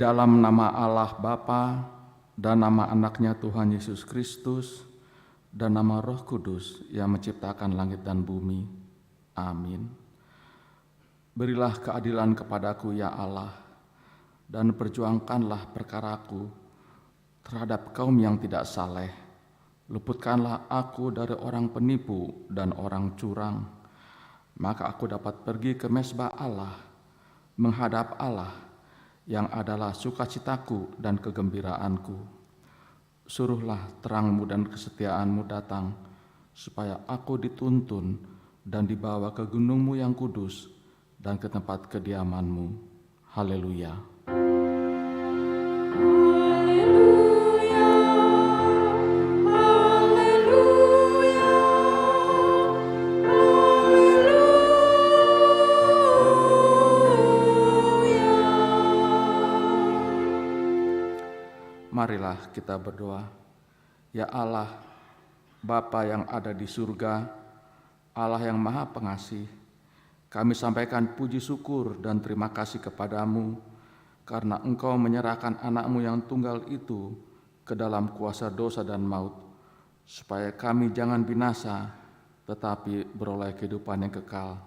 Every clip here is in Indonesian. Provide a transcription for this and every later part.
dalam nama Allah Bapa dan nama anaknya Tuhan Yesus Kristus dan nama Roh Kudus yang menciptakan langit dan bumi. Amin. Berilah keadilan kepadaku ya Allah, dan perjuangkanlah perkaraku terhadap kaum yang tidak saleh. Luputkanlah aku dari orang penipu dan orang curang, maka aku dapat pergi ke mezbah Allah, menghadap Allah yang adalah sukacitaku dan kegembiraanku. Suruhlah terangmu dan kesetiaanmu datang, supaya aku dituntun dan dibawa ke gunungmu yang kudus dan ke tempat kediamanmu. Haleluya. Marilah kita berdoa. Ya Allah, Bapa yang ada di surga, Allah yang Maha Pengasih, kami sampaikan puji syukur dan terima kasih kepadamu karena Engkau menyerahkan anak-Mu yang tunggal itu ke dalam kuasa dosa dan maut, supaya kami jangan binasa tetapi beroleh kehidupan yang kekal.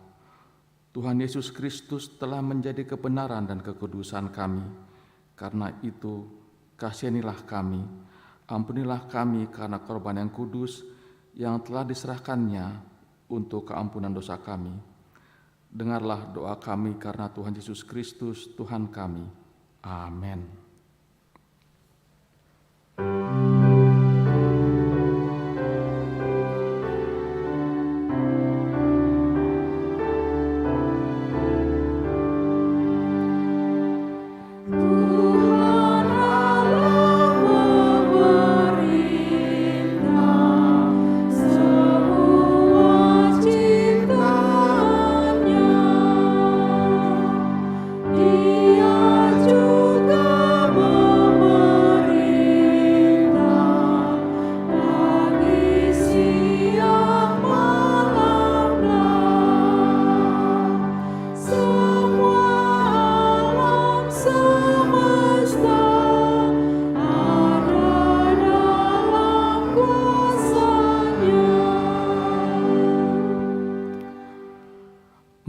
Tuhan Yesus Kristus telah menjadi kebenaran dan kekudusan kami. Karena itu, kasihanilah kami, ampunilah kami karena korban yang kudus yang telah diserahkannya untuk keampunan dosa kami. Dengarlah doa kami karena Tuhan Yesus Kristus, Tuhan kami. Amin.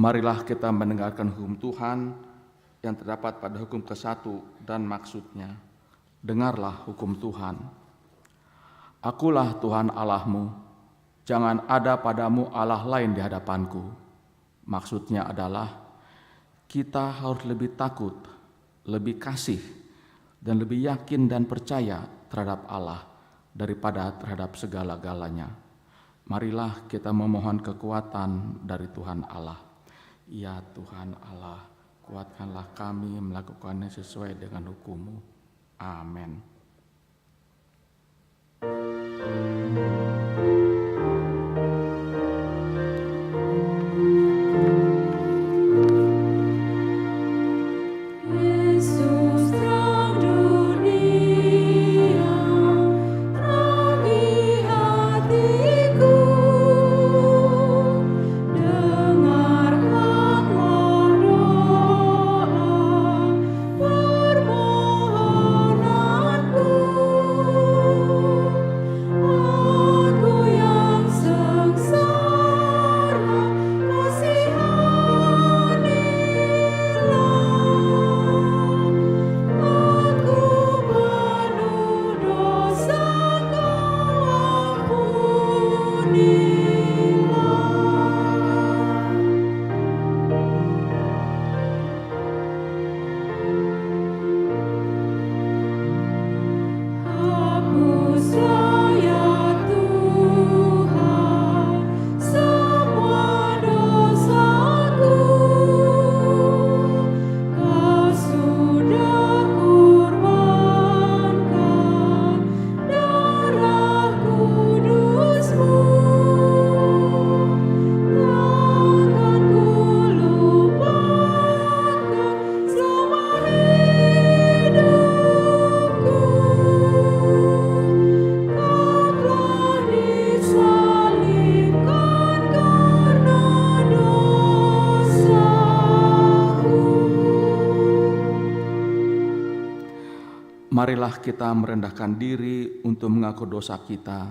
Marilah kita mendengarkan hukum Tuhan yang terdapat pada hukum ke-1 dan maksudnya. Dengarlah hukum Tuhan. Akulah Tuhan Allahmu, jangan ada padamu Allah lain di hadapanku. Maksudnya adalah kita harus lebih takut, lebih kasih, dan lebih yakin dan percaya terhadap Allah daripada terhadap segala-galanya. Marilah kita memohon kekuatan dari Tuhan Allah. Ya Tuhan Allah, kuatkanlah kami melakukannya sesuai dengan hukum-Mu. Amin. Permohonanku Marilah kita merendahkan diri untuk mengaku dosa kita.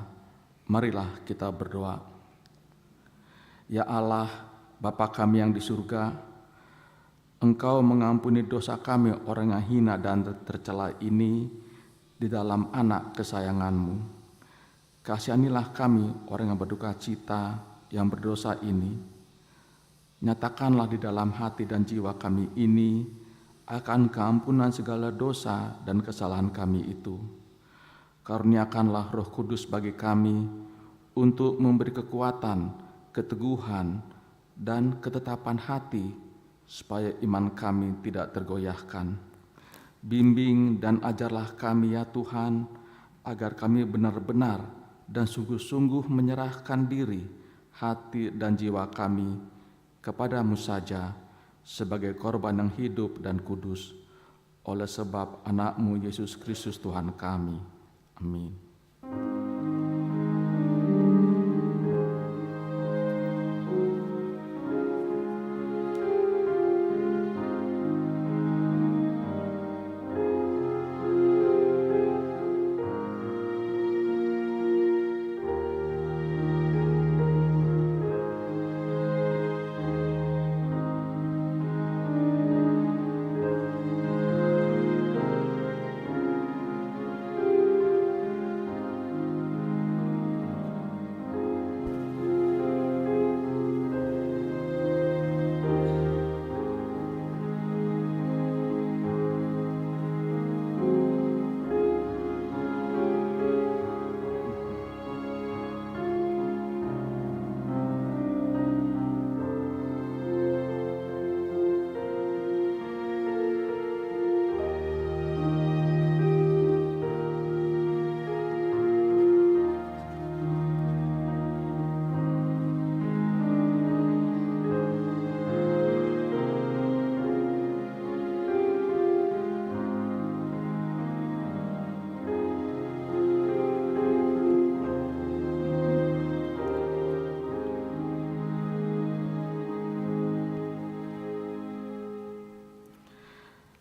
Marilah kita berdoa. Ya Allah, Bapa kami yang di surga, Engkau mengampuni dosa kami orang yang hina dan tercela ini di dalam anak kesayangan-Mu. Kasihanilah kami orang yang berduka cita, yang berdosa ini. Nyatakanlah di dalam hati dan jiwa kami ini akan keampunan segala dosa dan kesalahan kami itu. Karuniakanlah Roh Kudus bagi kami untuk memberi kekuatan, keteguhan, dan ketetapan hati supaya iman kami tidak tergoyahkan. Bimbing dan ajarlah kami ya Tuhan, agar kami benar-benar dan sungguh-sungguh menyerahkan diri, hati dan jiwa kami kepadamu saja, sebagai korban yang hidup dan kudus, oleh sebab anak-Mu Yesus Kristus Tuhan kami. Amin.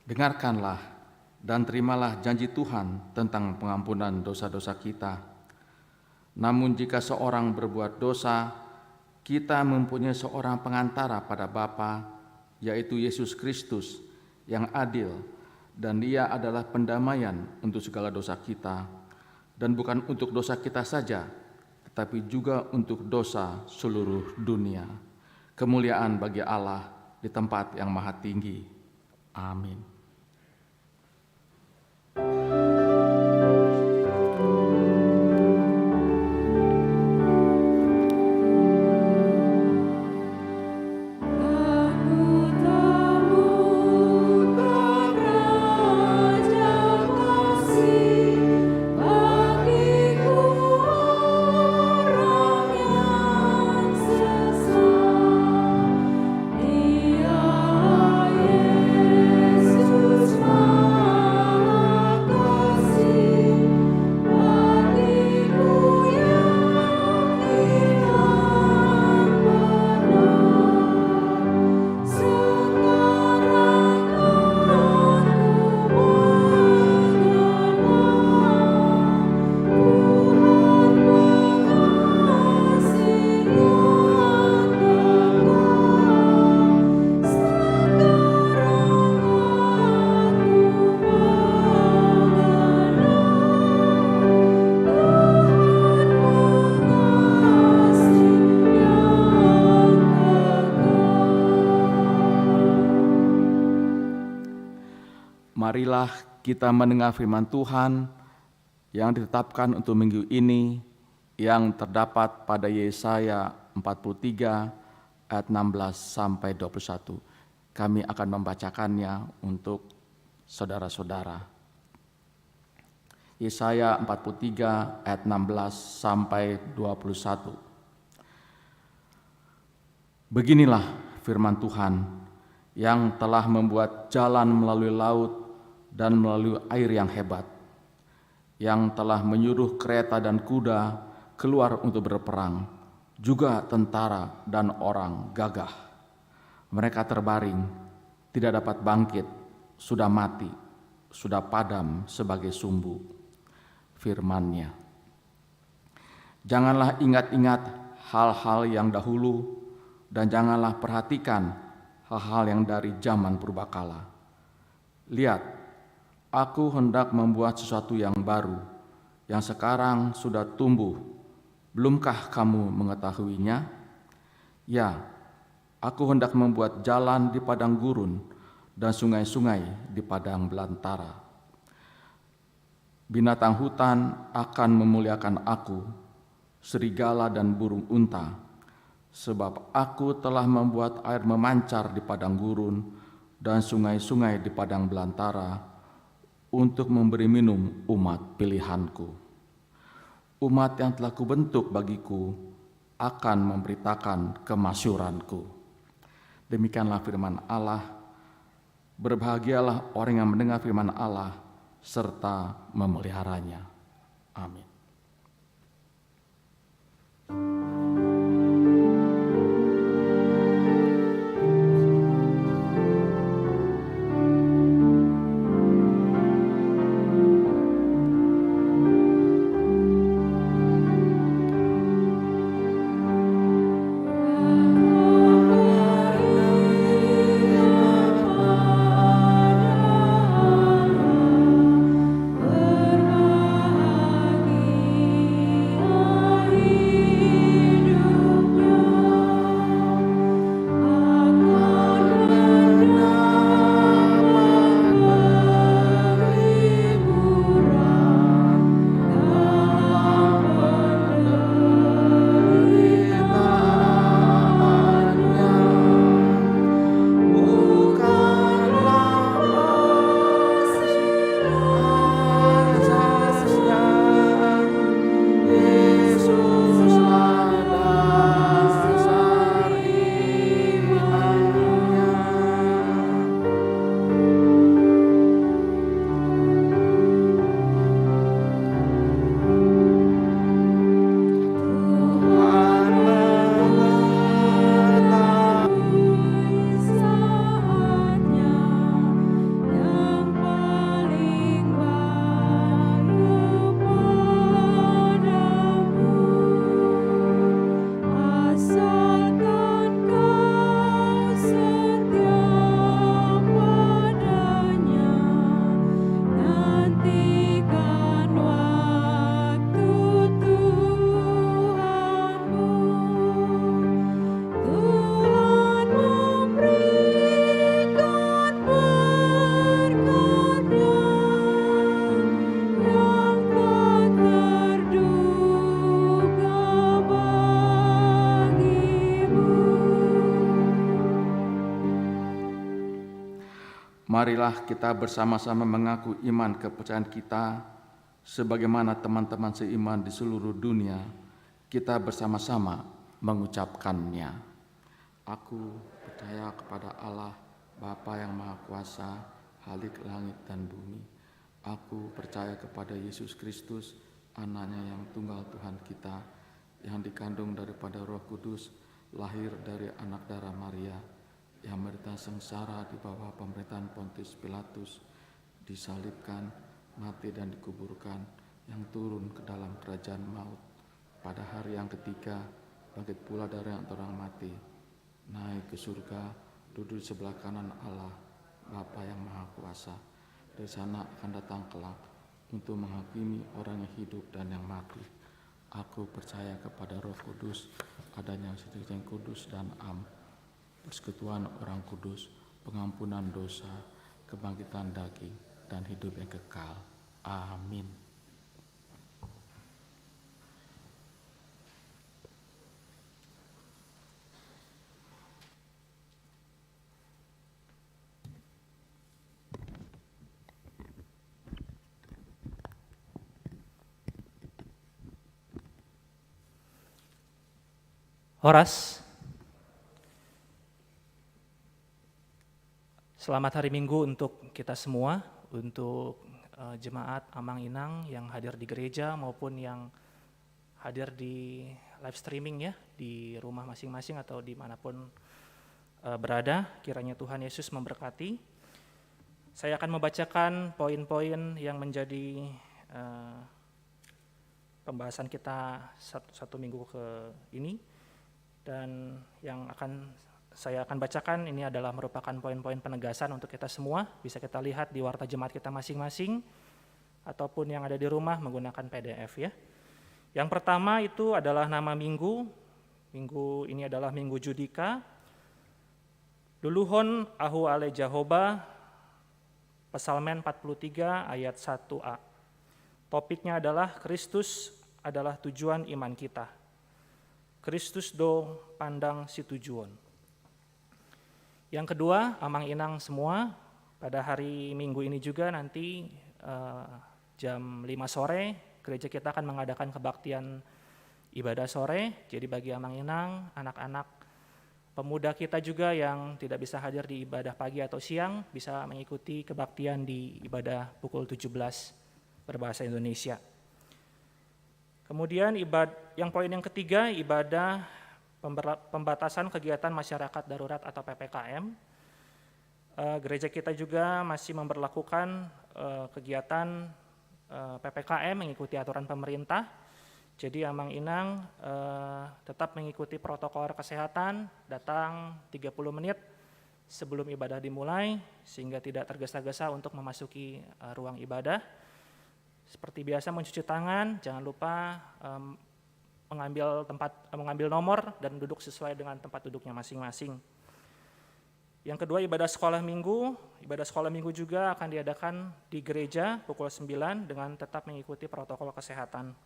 Dengarkanlah dan terimalah janji Tuhan tentang pengampunan dosa-dosa kita. Namun jika seorang berbuat dosa, kita mempunyai seorang pengantara pada Bapa, yaitu Yesus Kristus yang adil, dan Dia adalah pendamaian untuk segala dosa kita, dan bukan untuk dosa kita saja, tetapi juga untuk dosa seluruh dunia. Kemuliaan bagi Allah di tempat yang maha tinggi. Amin. Marilah kita mendengar firman Tuhan yang ditetapkan untuk minggu ini yang terdapat pada Yesaya 43 ayat 16 sampai 21. Kami akan membacakannya untuk saudara-saudara. Yesaya 43 ayat 16 sampai 21. Beginilah firman Tuhan yang telah membuat jalan melalui laut dan melalui air yang hebat, yang telah menyuruh kereta dan kuda keluar untuk berperang, juga tentara dan orang gagah. Mereka terbaring, tidak dapat bangkit, sudah mati, sudah padam sebagai sumbu. Firman-Nya, janganlah ingat-ingat hal-hal yang dahulu, dan janganlah perhatikan hal-hal yang dari zaman purbakala. Lihat, aku hendak membuat sesuatu yang baru, yang sekarang sudah tumbuh. Belumkah kamu mengetahuinya? Ya, aku hendak membuat jalan di padang gurun dan sungai-sungai di padang belantara. Binatang hutan akan memuliakan aku, serigala dan burung unta, sebab aku telah membuat air memancar di padang gurun dan sungai-sungai di padang belantara untuk memberi minum umat pilihanku. Umat yang telah kubentuk bagiku akan memberitakan kemasyuranku. Demikianlah firman Allah. Berbahagialah orang yang mendengar firman Allah serta memeliharanya. Amin. Marilah kita bersama-sama mengaku iman kepercayaan kita sebagaimana teman-teman seiman di seluruh dunia. Kita bersama-sama mengucapkannya. Aku percaya kepada Allah, Bapa yang Maha Kuasa, Khalik langit dan bumi. Aku percaya kepada Yesus Kristus, Anaknya yang tunggal Tuhan kita, yang dikandung daripada Roh Kudus, lahir dari anak darah Maria, yang menderita sengsara di bawah pemerintahan Pontius Pilatus, disalibkan, mati dan dikuburkan, yang turun ke dalam kerajaan maut, pada hari yang ketiga bangkit pula dari antara orang mati, naik ke surga, duduk di sebelah kanan Allah, Bapa yang Maha Kuasa. Dari sana akan datang kelak untuk menghakimi orang yang hidup dan yang mati. Aku percaya kepada Roh Kudus, adanya yang kudus dan am, persekutuan orang kudus, pengampunan dosa, kebangkitan daging, dan hidup yang kekal. Amin. Horas, selamat hari Minggu untuk kita semua, untuk jemaat Amang Inang yang hadir di gereja maupun yang hadir di live streaming ya, di rumah masing-masing atau dimanapun berada. Kiranya Tuhan Yesus memberkati. Saya akan membacakan poin-poin yang menjadi pembahasan kita satu minggu ke ini, dan yang saya akan bacakan ini adalah merupakan poin-poin penegasan untuk kita semua. Bisa kita lihat di warta jemaat kita masing-masing ataupun yang ada di rumah menggunakan PDF ya. Yang pertama itu adalah nama minggu. Minggu ini adalah Minggu Judika. Luluhon ahu ale Jehoba, Psalmen 43 ayat 1a. Topiknya adalah Kristus adalah tujuan iman kita. Kristus do pandang si tujuan. Yang kedua, amang inang semua, pada hari Minggu ini juga nanti jam 5 sore, gereja kita akan mengadakan kebaktian ibadah sore. Jadi bagi amang inang, anak-anak pemuda kita juga yang tidak bisa hadir di ibadah pagi atau siang, bisa mengikuti kebaktian di ibadah pukul 17 berbahasa Indonesia. Kemudian yang poin yang ketiga, ibadah pembatasan kegiatan masyarakat darurat atau PPKM. Gereja kita juga masih memberlakukan kegiatan PPKM mengikuti aturan pemerintah. Jadi amang inang tetap mengikuti protokol kesehatan, datang 30 menit sebelum ibadah dimulai sehingga tidak tergesa-gesa untuk memasuki ruang ibadah. Seperti biasa mencuci tangan, jangan lupa mengambil nomor dan duduk sesuai dengan tempat duduknya masing-masing. Yang kedua, ibadah sekolah minggu. Ibadah sekolah minggu juga akan diadakan di gereja pukul 9 dengan tetap mengikuti protokol kesehatan.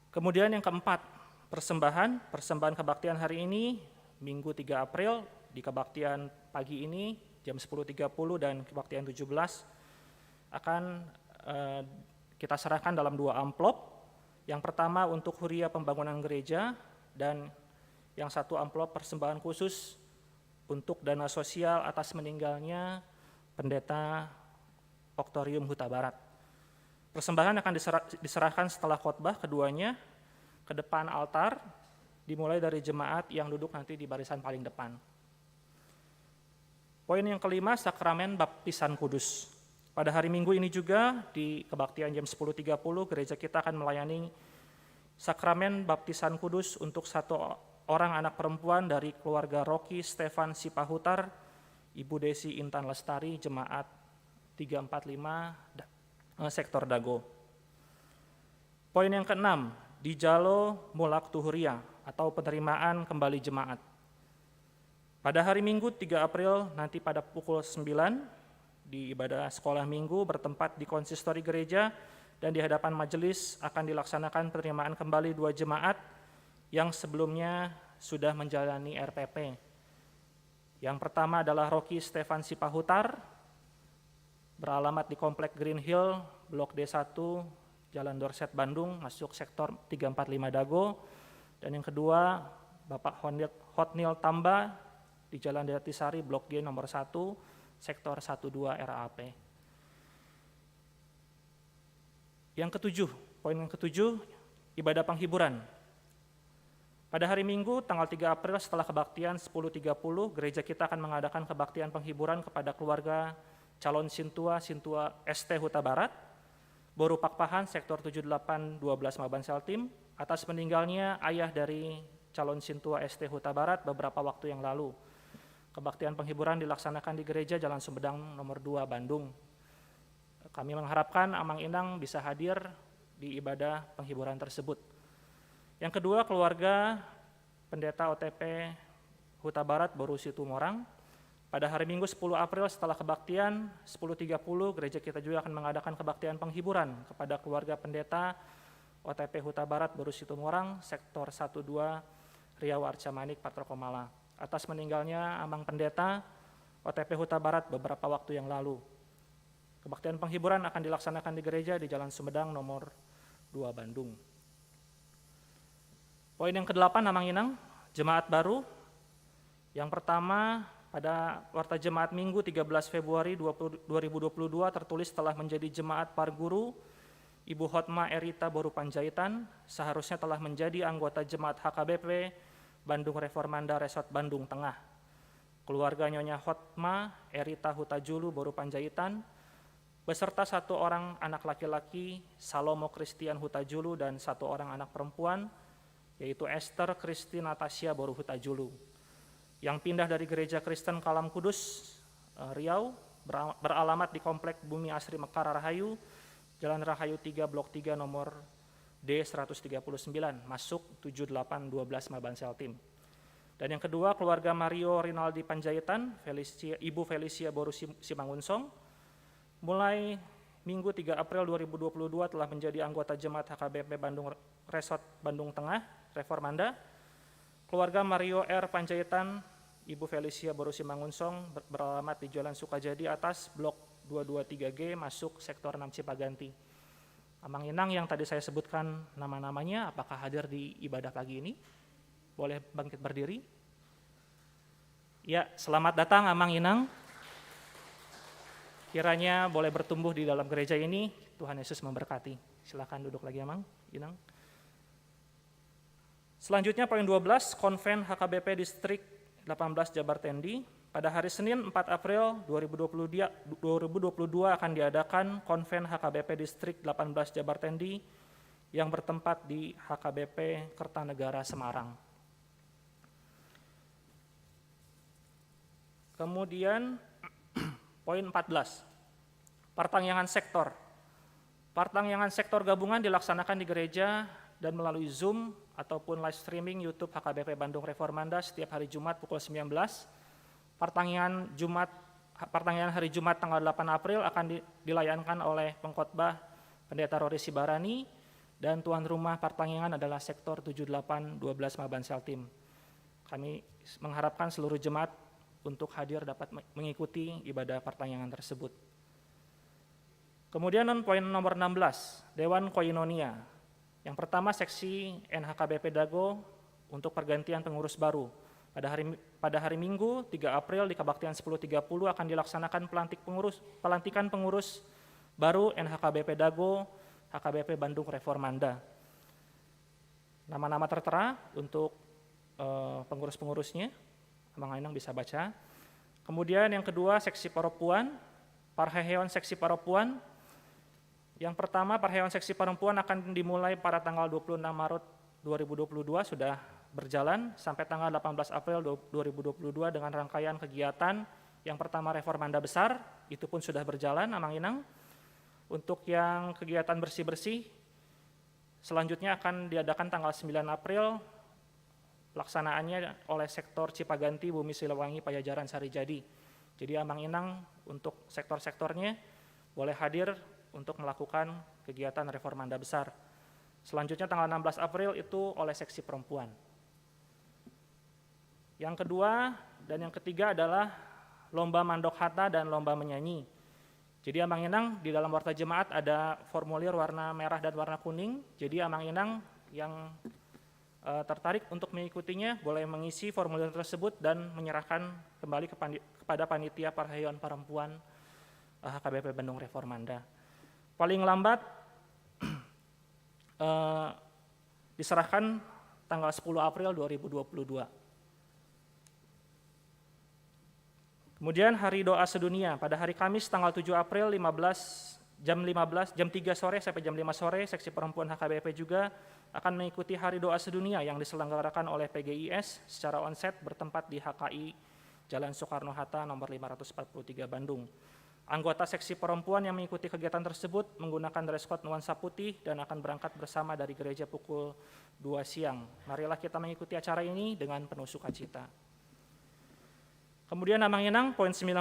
Kemudian yang keempat, persembahan kebaktian hari ini, Minggu 3 April, di kebaktian pagi ini jam 10.30 dan kebaktian 17 akan kita serahkan dalam 2 amplop. Yang pertama untuk huria pembangunan gereja, dan yang 1 amplop persembahan khusus untuk dana sosial atas meninggalnya Pendeta Oktorium Huta Barat. Persembahan akan diserahkan setelah khotbah keduanya ke depan altar, dimulai dari jemaat yang duduk nanti di barisan paling depan. Poin yang kelima, sakramen baptisan kudus. Pada hari Minggu ini juga di kebaktian jam 10.30 gereja kita akan melayani sakramen baptisan kudus untuk 1 orang anak perempuan dari keluarga Rocky Stefan Sipahutar, Ibu Desi Intan Lestari, jemaat 345 sektor Dago. Poin yang keenam, di Jalo Mulak Tuhuria atau penerimaan kembali jemaat. Pada hari Minggu 3 April nanti pada pukul 9 di ibadah sekolah minggu bertempat di konsistori gereja dan di hadapan majelis akan dilaksanakan penerimaan kembali 2 jemaat yang sebelumnya sudah menjalani RPP. Yang pertama adalah Rocky Stefan Sipahutar, beralamat di Komplek Green Hill, Blok D1, Jalan Dorset, Bandung, masuk sektor 345 Dago. Dan yang kedua, Bapak Hotnil Tamba di Jalan Jatisari, Blok G nomor 1, sektor 12 RAP. Yang ketujuh, poin yang ketujuh, ibadah penghiburan. Pada hari Minggu tanggal 3 April setelah kebaktian 10.30, gereja kita akan mengadakan kebaktian penghiburan kepada keluarga calon Sintua ST Huta Barat, Boru Pakpahan, sektor 7812 Maban Seltim, atas meninggalnya ayah dari calon Sintua ST Huta Barat beberapa waktu yang lalu. Kebaktian penghiburan dilaksanakan di gereja Jalan Sumedang nomor 2 Bandung. Kami mengharapkan amang inang bisa hadir di ibadah penghiburan tersebut. Yang kedua, keluarga Pendeta OTP Huta Barat Boru Situmorang. Pada hari Minggu 10 April setelah kebaktian 10.30, gereja kita juga akan mengadakan kebaktian penghiburan kepada keluarga Pendeta OTP Huta Barat Boru Situmorang, sektor 12 Riau Arca Manik Patrokomala, atas meninggalnya amang pendeta OTP Huta Barat beberapa waktu yang lalu. Kebaktian penghiburan akan dilaksanakan di gereja di Jalan Sumedang nomor 2 Bandung. Poin yang ke-8, amang inang, jemaat baru. Yang pertama, pada warta jemaat Minggu 13 Februari 2022 tertulis telah menjadi jemaat parguru Ibu Hotma Erita Boru Panjaitan, seharusnya telah menjadi anggota jemaat HKBP Bandung Reformanda Resort Bandung Tengah. keluarga Nyonya Hotma Erita Hutajulu Boru Panjaitan, beserta 1 orang anak laki-laki Salomo Christian Hutajulu dan 1 orang anak perempuan, yaitu Esther Kristi Natasha Boru Hutajulu, yang pindah dari Gereja Kristen Kalam Kudus, Riau, beralamat di Komplek Bumi Asri Mekar Rahayu, Jalan Rahayu 3 Blok 3 nomor D139, masuk 7812 Mabansel Tim. Dan yang kedua, keluarga Mario Rinaldi Panjaitan, Ibu Felicia Boru Simangunsong, mulai Minggu 3 April 2022 telah menjadi anggota Jemaat HKBP Bandung Resort Bandung Tengah, Reformanda. Keluarga Mario R. Panjaitan, Ibu Felicia Boru Simangunsong, beralamat di Jalan Sukajadi Atas, Blok 223G, masuk Sektor 6 Cipaganti. Amang Inang yang tadi saya sebutkan nama-namanya, apakah hadir di ibadah pagi ini? Boleh bangkit berdiri? Ya, selamat datang Amang Inang. Kiranya boleh bertumbuh di dalam gereja ini, Tuhan Yesus memberkati. Silakan duduk lagi Amang Inang. Selanjutnya poin 12, Konven HKBP Distrik 18 Jabar Tendi. Pada hari Senin 4 April 2022 akan diadakan Konven HKBP Distrik 18 Jabar Tendi yang bertempat di HKBP Kertanegara Semarang. Kemudian poin 14, pertangyangan sektor. Pertangyangan sektor gabungan dilaksanakan di gereja dan melalui Zoom ataupun live streaming YouTube HKBP Bandung Reformanda setiap hari Jumat pukul 19. Pertangyangan hari Jumat tanggal 8 April akan dilayankan oleh pengkhotbah Pendeta Rory Sibarani dan tuan rumah pertangyangan adalah sektor 7812 Mabansel Tim. Kami mengharapkan seluruh jemaat untuk hadir dapat mengikuti ibadah pertangyangan tersebut. Kemudian poin nomor 16, Dewan Koinonia. Yang pertama seksi NHKBP Dago untuk pergantian pengurus baru. Pada hari Minggu 3 April di Kebaktian 10.30 akan dilaksanakan pelantikan pengurus baru NHKBP Dago, HKBP Bandung Reformanda. Nama-nama tertera untuk pengurus-pengurusnya, Abang Ainang bisa baca. Kemudian yang kedua seksi perempuan, Parheheon seksi perempuan. Yang pertama Parheheon seksi perempuan akan dimulai pada tanggal 26 Maret 2022 sudah berjalan sampai tanggal 18 April 2022 dengan rangkaian kegiatan. Yang pertama Reformanda besar, itu pun sudah berjalan Amang Inang. Untuk yang kegiatan bersih-bersih selanjutnya akan diadakan tanggal 9 April, pelaksanaannya oleh sektor Cipaganti, Bumi Siliwangi, Pajajaran, Sarijadi. Jadi Amang Inang untuk sektor-sektornya boleh hadir untuk melakukan kegiatan Reformanda besar. Selanjutnya tanggal 16 April itu oleh seksi perempuan. Yang kedua dan yang ketiga adalah lomba mandok hata dan lomba menyanyi. Jadi Amang Inang di dalam warta jemaat ada formulir warna merah dan warna kuning. Jadi Amang Inang yang tertarik untuk mengikutinya boleh mengisi formulir tersebut dan menyerahkan kembali kepada panitia Parheheon perempuan HKBP Bandung Reformanda. Paling lambat diserahkan tanggal 10 April 2022. Kemudian hari doa sedunia pada hari Kamis tanggal 7 April jam 3 sore sampai jam 5 sore seksi perempuan HKBP juga akan mengikuti hari doa sedunia yang diselenggarakan oleh PGIS secara onsite bertempat di HKI Jalan Soekarno-Hatta nomor 543 Bandung. Anggota seksi perempuan yang mengikuti kegiatan tersebut menggunakan dress code nuansa putih dan akan berangkat bersama dari gereja pukul 2 siang. Marilah kita mengikuti acara ini dengan penuh sukacita. Kemudian Amang Inang poin 19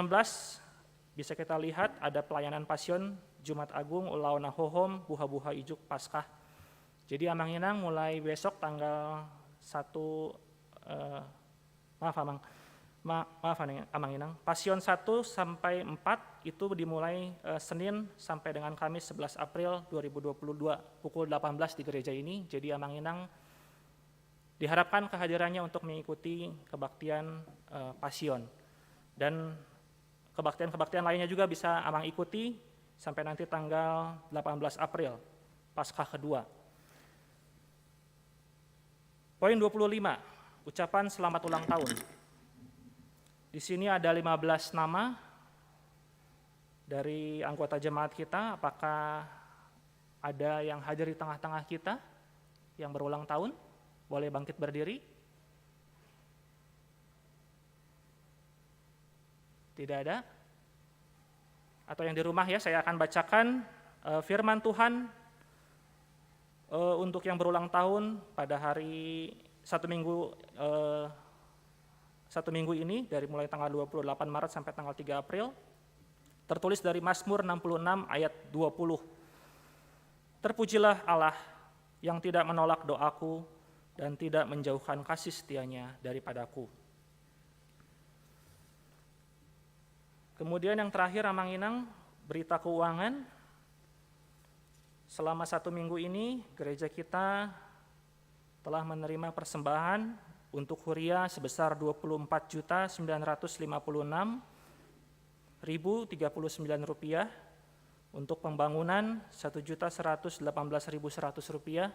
bisa kita lihat ada pelayanan pasion Jumat Agung Ulauna Hohom Buha-Buha Ijuk Paskah. Jadi Amang Inang mulai besok tanggal 1 Amang Inang, Pasion 1 sampai 4 itu dimulai Senin sampai dengan Kamis 11 April 2022 pukul 18 di gereja ini. Jadi Amang Inang diharapkan kehadirannya untuk mengikuti kebaktian Pasion. Dan kebaktian-kebaktian lainnya juga bisa Amang ikuti sampai nanti tanggal 18 April, Paskah kedua. Poin 25, ucapan selamat ulang tahun. Di sini ada 15 nama dari anggota jemaat kita. Apakah ada yang hadir di tengah-tengah kita yang berulang tahun? Boleh bangkit berdiri? Tidak ada? Atau yang di rumah ya, saya akan bacakan firman Tuhan untuk yang berulang tahun pada hari satu minggu ini, dari mulai tanggal 28 Maret sampai tanggal 3 April, tertulis dari Mazmur 66 ayat 20. Terpujilah Allah yang tidak menolak doaku dan tidak menjauhkan kasih setianya daripadaku. Kemudian yang terakhir, Amang Inang, berita keuangan. Selama 1 minggu ini, gereja kita telah menerima persembahan untuk Huria sebesar 24.956.039 rupiah, untuk pembangunan 1.118.100 rupiah,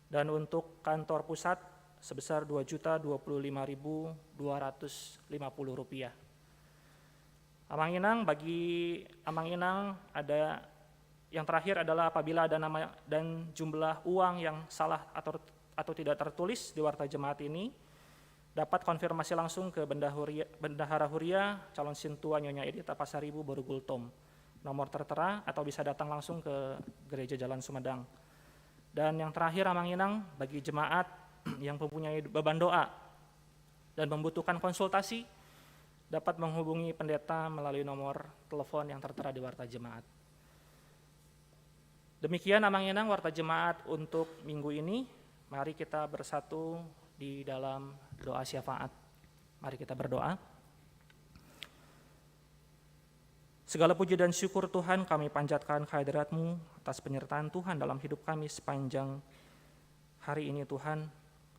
dan untuk kantor pusat sebesar 2.025.250 rupiah. Amang Inang, bagi Amang Inang ada yang terakhir adalah apabila ada nama dan jumlah uang yang salah atau tidak tertulis di warta jemaat ini, dapat konfirmasi langsung ke Bendahara Huria Calon Sintua Nyonya Edita Pasaribu Borugultom, nomor tertera, atau bisa datang langsung ke Gereja Jalan Sumedang. Dan yang terakhir, Amang Inang, bagi jemaat yang mempunyai beban doa dan membutuhkan konsultasi, dapat menghubungi pendeta melalui nomor telepon yang tertera di warta jemaat. Demikian Amang Inang warta jemaat untuk minggu ini. Mari kita bersatu di dalam doa syafaat. Mari kita berdoa. Segala puji dan syukur Tuhan kami panjatkan kehadirat-Mu atas penyertaan Tuhan dalam hidup kami sepanjang hari ini Tuhan.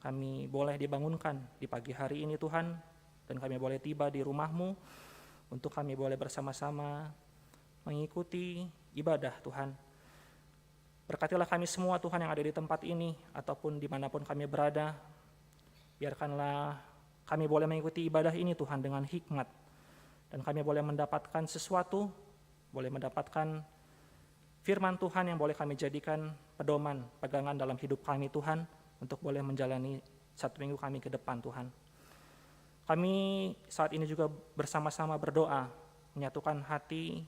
Kami boleh dibangunkan di pagi hari ini Tuhan, dan kami boleh tiba di rumah-Mu untuk kami boleh bersama-sama mengikuti ibadah Tuhan. Berkatilah kami semua Tuhan yang ada di tempat ini ataupun dimanapun kami berada. Biarkanlah kami boleh mengikuti ibadah ini Tuhan dengan hikmat, dan kami boleh mendapatkan sesuatu, boleh mendapatkan firman Tuhan yang boleh kami jadikan pedoman, pegangan dalam hidup kami Tuhan, untuk boleh menjalani 1 minggu kami ke depan Tuhan. Kami saat ini juga bersama-sama berdoa, menyatukan hati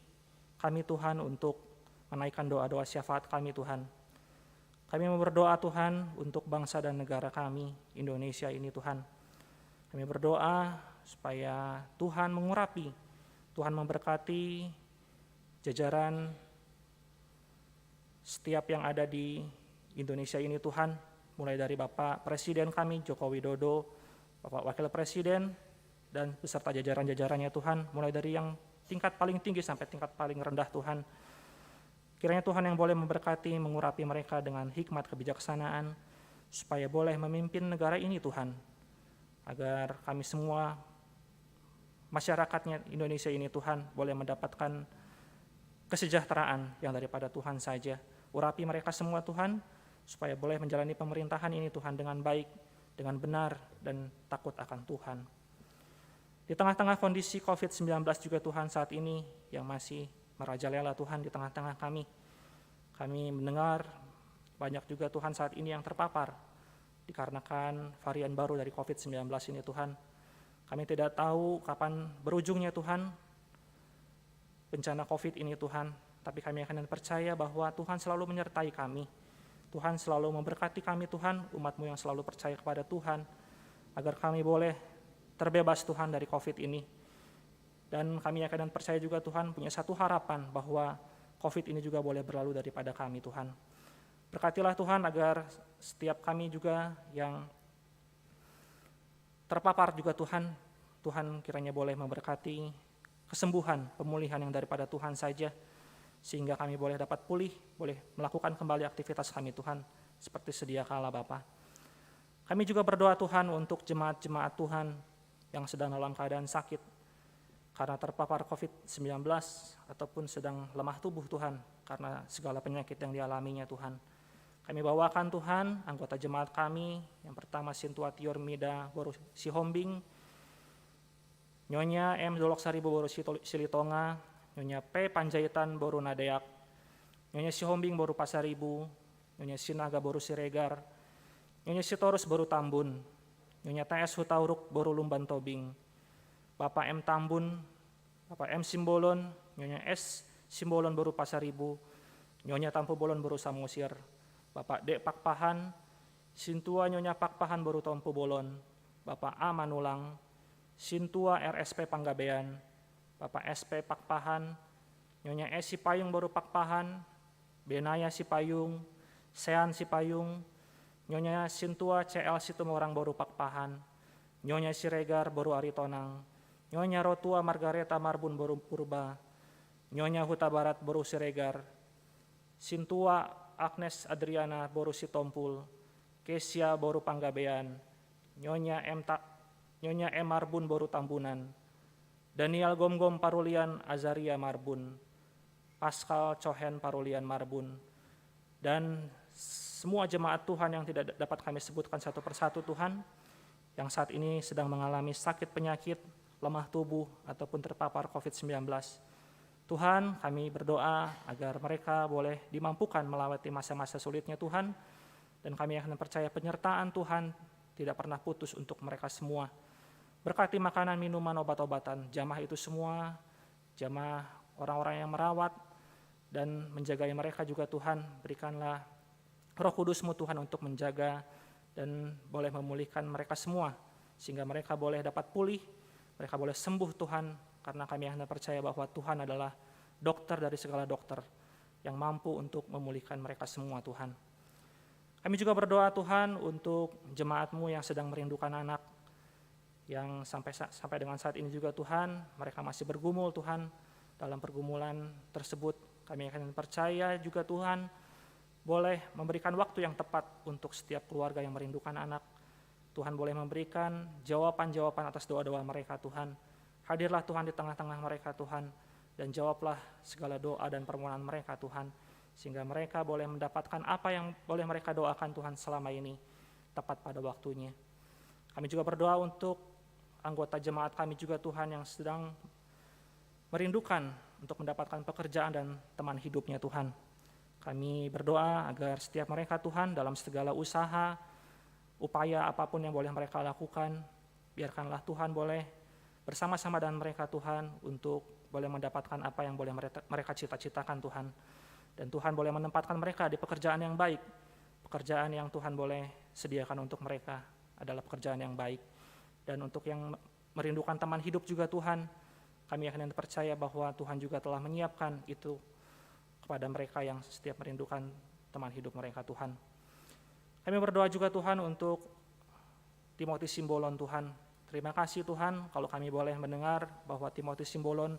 kami Tuhan untuk menaikkan doa-doa syafaat kami Tuhan. Kami mau berdoa Tuhan untuk bangsa dan negara kami, Indonesia ini Tuhan. Kami berdoa supaya Tuhan mengurapi, Tuhan memberkati jajaran setiap yang ada di Indonesia ini Tuhan, mulai dari Bapak Presiden kami, Joko Widodo, Bapak Wakil Presiden, dan beserta jajaran-jajarannya Tuhan, mulai dari yang tingkat paling tinggi sampai tingkat paling rendah Tuhan. Kiranya Tuhan yang boleh memberkati, mengurapi mereka dengan hikmat kebijaksanaan, supaya boleh memimpin negara ini Tuhan, agar kami semua, masyarakatnya Indonesia ini Tuhan, boleh mendapatkan kesejahteraan yang daripada Tuhan saja. Urapi mereka semua Tuhan, supaya boleh menjalani pemerintahan ini Tuhan dengan baik, dengan benar, dan takut akan Tuhan. Di tengah-tengah kondisi COVID-19 juga Tuhan saat ini yang masih merajalela Tuhan di tengah-tengah kami. Kami mendengar banyak juga Tuhan saat ini yang terpapar dikarenakan varian baru dari COVID-19 ini Tuhan. Kami tidak tahu kapan berujungnya Tuhan bencana COVID ini Tuhan, tapi kami akan percaya bahwa Tuhan selalu menyertai kami. Tuhan selalu memberkati kami Tuhan, umat-Mu yang selalu percaya kepada Tuhan, agar kami boleh terbebas Tuhan dari COVID ini. Dan kami akan percaya juga Tuhan punya satu harapan bahwa COVID ini juga boleh berlalu daripada kami Tuhan. Berkatilah Tuhan agar setiap kami juga yang terpapar juga Tuhan, Tuhan kiranya boleh memberkati kesembuhan, pemulihan yang daripada Tuhan saja, sehingga kami boleh dapat pulih, boleh melakukan kembali aktivitas kami Tuhan, seperti sedia kala Bapa. Kami juga berdoa Tuhan untuk jemaat-jemaat Tuhan yang sedang dalam keadaan sakit, karena terpapar COVID-19 ataupun sedang lemah tubuh Tuhan karena segala penyakit yang dialaminya Tuhan. Kami bawakan Tuhan anggota jemaat kami, yang pertama Sintua Tior Mida Boru Sihombing, Nyonya M. Dolok Saribu boru Silitonga, Nyonya P. Panjaitan boru Nadeak, Nyonya Sihombing boru Pasaribu, Nyonya Sinaga boru Siregar, Nyonya Sitorus boru Tambun, Nyonya T.S. Hutauruk boru Lumban Tobing, Bapak M. Tambun, Bapak M. Simbolon, Nyonya S. Simbolon boru Pasaribu, Nyonya Tampu Bolon boru Samosir, Bapak D. Pakpahan, Sintua Nyonya Pakpahan boru Tampu Bolon, Bapak A. Manulang, Sintua RSP Panggabean, Bapak SP Pakpahan, Nyonya S. Sipayung boru Pakpahan, Benaya Sipayung, Sean Sipayung, Nyonya Sintua CL Situmorang boru Pakpahan, Nyonya Siregar boru Aritonang, Nyonya Rotua Margareta Marbun boru Purba, Nyonya Huta Barat boru Siregar, Sintua Agnes Adriana boru Sitompul, Kesia boru Panggabean, Nyonya M. Marbun boru Tambunan, Daniel Gomgom Parulian Azaria Marbun, Pascal Cohen Parulian Marbun, dan semua jemaat Tuhan yang tidak dapat kami sebutkan satu persatu Tuhan, yang saat ini sedang mengalami sakit penyakit, lemah tubuh, ataupun terpapar COVID-19. Tuhan, kami berdoa agar mereka boleh dimampukan melewati masa-masa sulitnya Tuhan, dan kami akan percaya penyertaan Tuhan tidak pernah putus untuk mereka semua. Berkati makanan, minuman, obat-obatan, jamaah itu semua, jamaah orang-orang yang merawat dan menjaga mereka juga Tuhan. Berikanlah Roh Kudus-Mu Tuhan untuk menjaga dan boleh memulihkan mereka semua, sehingga mereka boleh dapat pulih, mereka boleh sembuh Tuhan, karena kami akan percaya bahwa Tuhan adalah dokter dari segala dokter yang mampu untuk memulihkan mereka semua Tuhan. Kami juga berdoa Tuhan untuk jemaat-Mu yang sedang merindukan anak, yang sampai dengan saat ini juga Tuhan, mereka masih bergumul Tuhan. Dalam pergumulan tersebut kami akan percaya juga Tuhan boleh memberikan waktu yang tepat untuk setiap keluarga yang merindukan anak. Tuhan boleh memberikan jawaban-jawaban atas doa-doa mereka Tuhan. Hadirlah Tuhan di tengah-tengah mereka Tuhan, dan jawablah segala doa dan permohonan mereka Tuhan, sehingga mereka boleh mendapatkan apa yang boleh mereka doakan Tuhan selama ini tepat pada waktunya. Kami juga berdoa untuk anggota jemaat kami juga Tuhan yang sedang merindukan untuk mendapatkan pekerjaan dan teman hidupnya Tuhan. Kami berdoa agar setiap mereka Tuhan dalam segala usaha, upaya apapun yang boleh mereka lakukan, biarkanlah Tuhan boleh bersama-sama dengan mereka Tuhan untuk boleh mendapatkan apa yang boleh mereka cita-citakan Tuhan. Dan Tuhan boleh menempatkan mereka di pekerjaan yang baik. Pekerjaan yang Tuhan boleh sediakan untuk mereka adalah pekerjaan yang baik. Dan untuk yang merindukan teman hidup juga Tuhan, kami akan percaya bahwa Tuhan juga telah menyiapkan itu kepada mereka yang setiap merindukan teman hidup mereka Tuhan. Kami berdoa juga Tuhan untuk Timotius Simbolon Tuhan. Terima kasih Tuhan kalau kami boleh mendengar bahwa Timotius Simbolon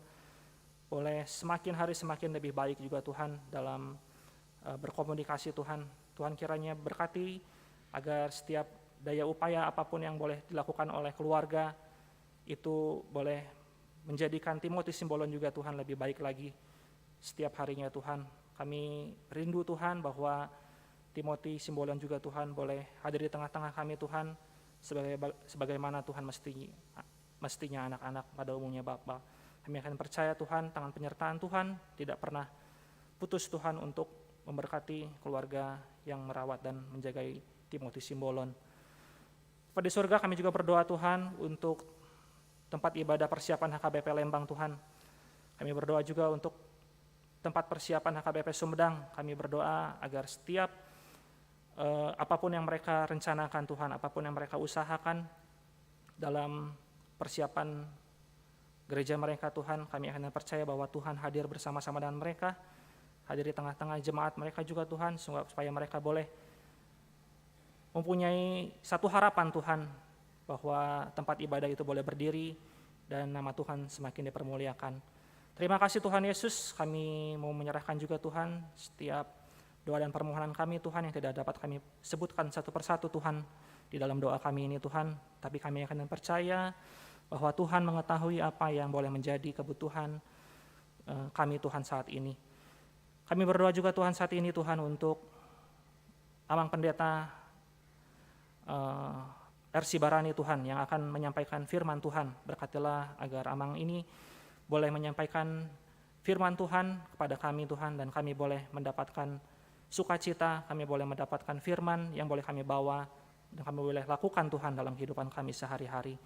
boleh semakin hari semakin lebih baik juga Tuhan dalam berkomunikasi Tuhan. Tuhan kiranya berkati agar setiap daya upaya apapun yang boleh dilakukan oleh keluarga itu boleh menjadikan Timotius Simbolon juga Tuhan lebih baik lagi setiap harinya Tuhan. Kami rindu Tuhan bahwa Timotius Simbolon juga Tuhan boleh hadir di tengah-tengah kami Tuhan sebagaimana Tuhan mestinya anak-anak pada umumnya Bapa. Kami akan percaya Tuhan tangan penyertaan Tuhan tidak pernah putus Tuhan untuk memberkati keluarga yang merawat dan menjagai Timotius Simbolon. Pada surga kami juga berdoa Tuhan untuk tempat ibadah persiapan HKBP Lembang Tuhan. Kami berdoa juga untuk tempat persiapan HKBP Sumedang. Kami berdoa agar setiap apapun yang mereka rencanakan Tuhan, apapun yang mereka usahakan dalam persiapan gereja mereka Tuhan, kami akan percaya bahwa Tuhan hadir bersama-sama dengan mereka, hadir di tengah-tengah jemaat mereka juga Tuhan, supaya mereka boleh mempunyai satu harapan Tuhan bahwa tempat ibadah itu boleh berdiri dan nama Tuhan semakin dipermuliakan. Terima kasih Tuhan Yesus, kami mau menyerahkan juga Tuhan setiap doa dan permohonan kami Tuhan yang tidak dapat kami sebutkan satu persatu Tuhan di dalam doa kami ini Tuhan, tapi kami akan percaya bahwa Tuhan mengetahui apa yang boleh menjadi kebutuhan kami Tuhan saat ini. Kami berdoa juga Tuhan saat ini Tuhan untuk Amang Pendeta RC Barani Tuhan yang akan menyampaikan firman Tuhan. Berkatilah agar Amang ini boleh menyampaikan firman Tuhan kepada kami Tuhan, dan kami boleh mendapatkan sukacita, kami boleh mendapatkan firman yang boleh kami bawa dan kami boleh lakukan Tuhan dalam kehidupan kami sehari-hari.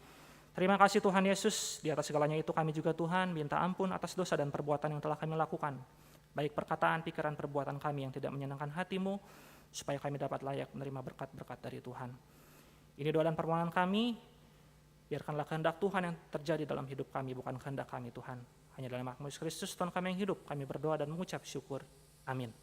Terima kasih Tuhan Yesus, di atas segalanya itu kami juga Tuhan minta ampun atas dosa dan perbuatan yang telah kami lakukan, baik perkataan, pikiran, perbuatan kami yang tidak menyenangkan hati-Mu, supaya kami dapat layak menerima berkat-berkat dari Tuhan. Ini doa dan permohonan kami, biarkanlah kehendak Tuhan yang terjadi dalam hidup kami, bukan kehendak kami Tuhan. Hanya dalam nama Yesus Kristus Tuhan kami yang hidup, kami berdoa dan mengucap syukur. Amin.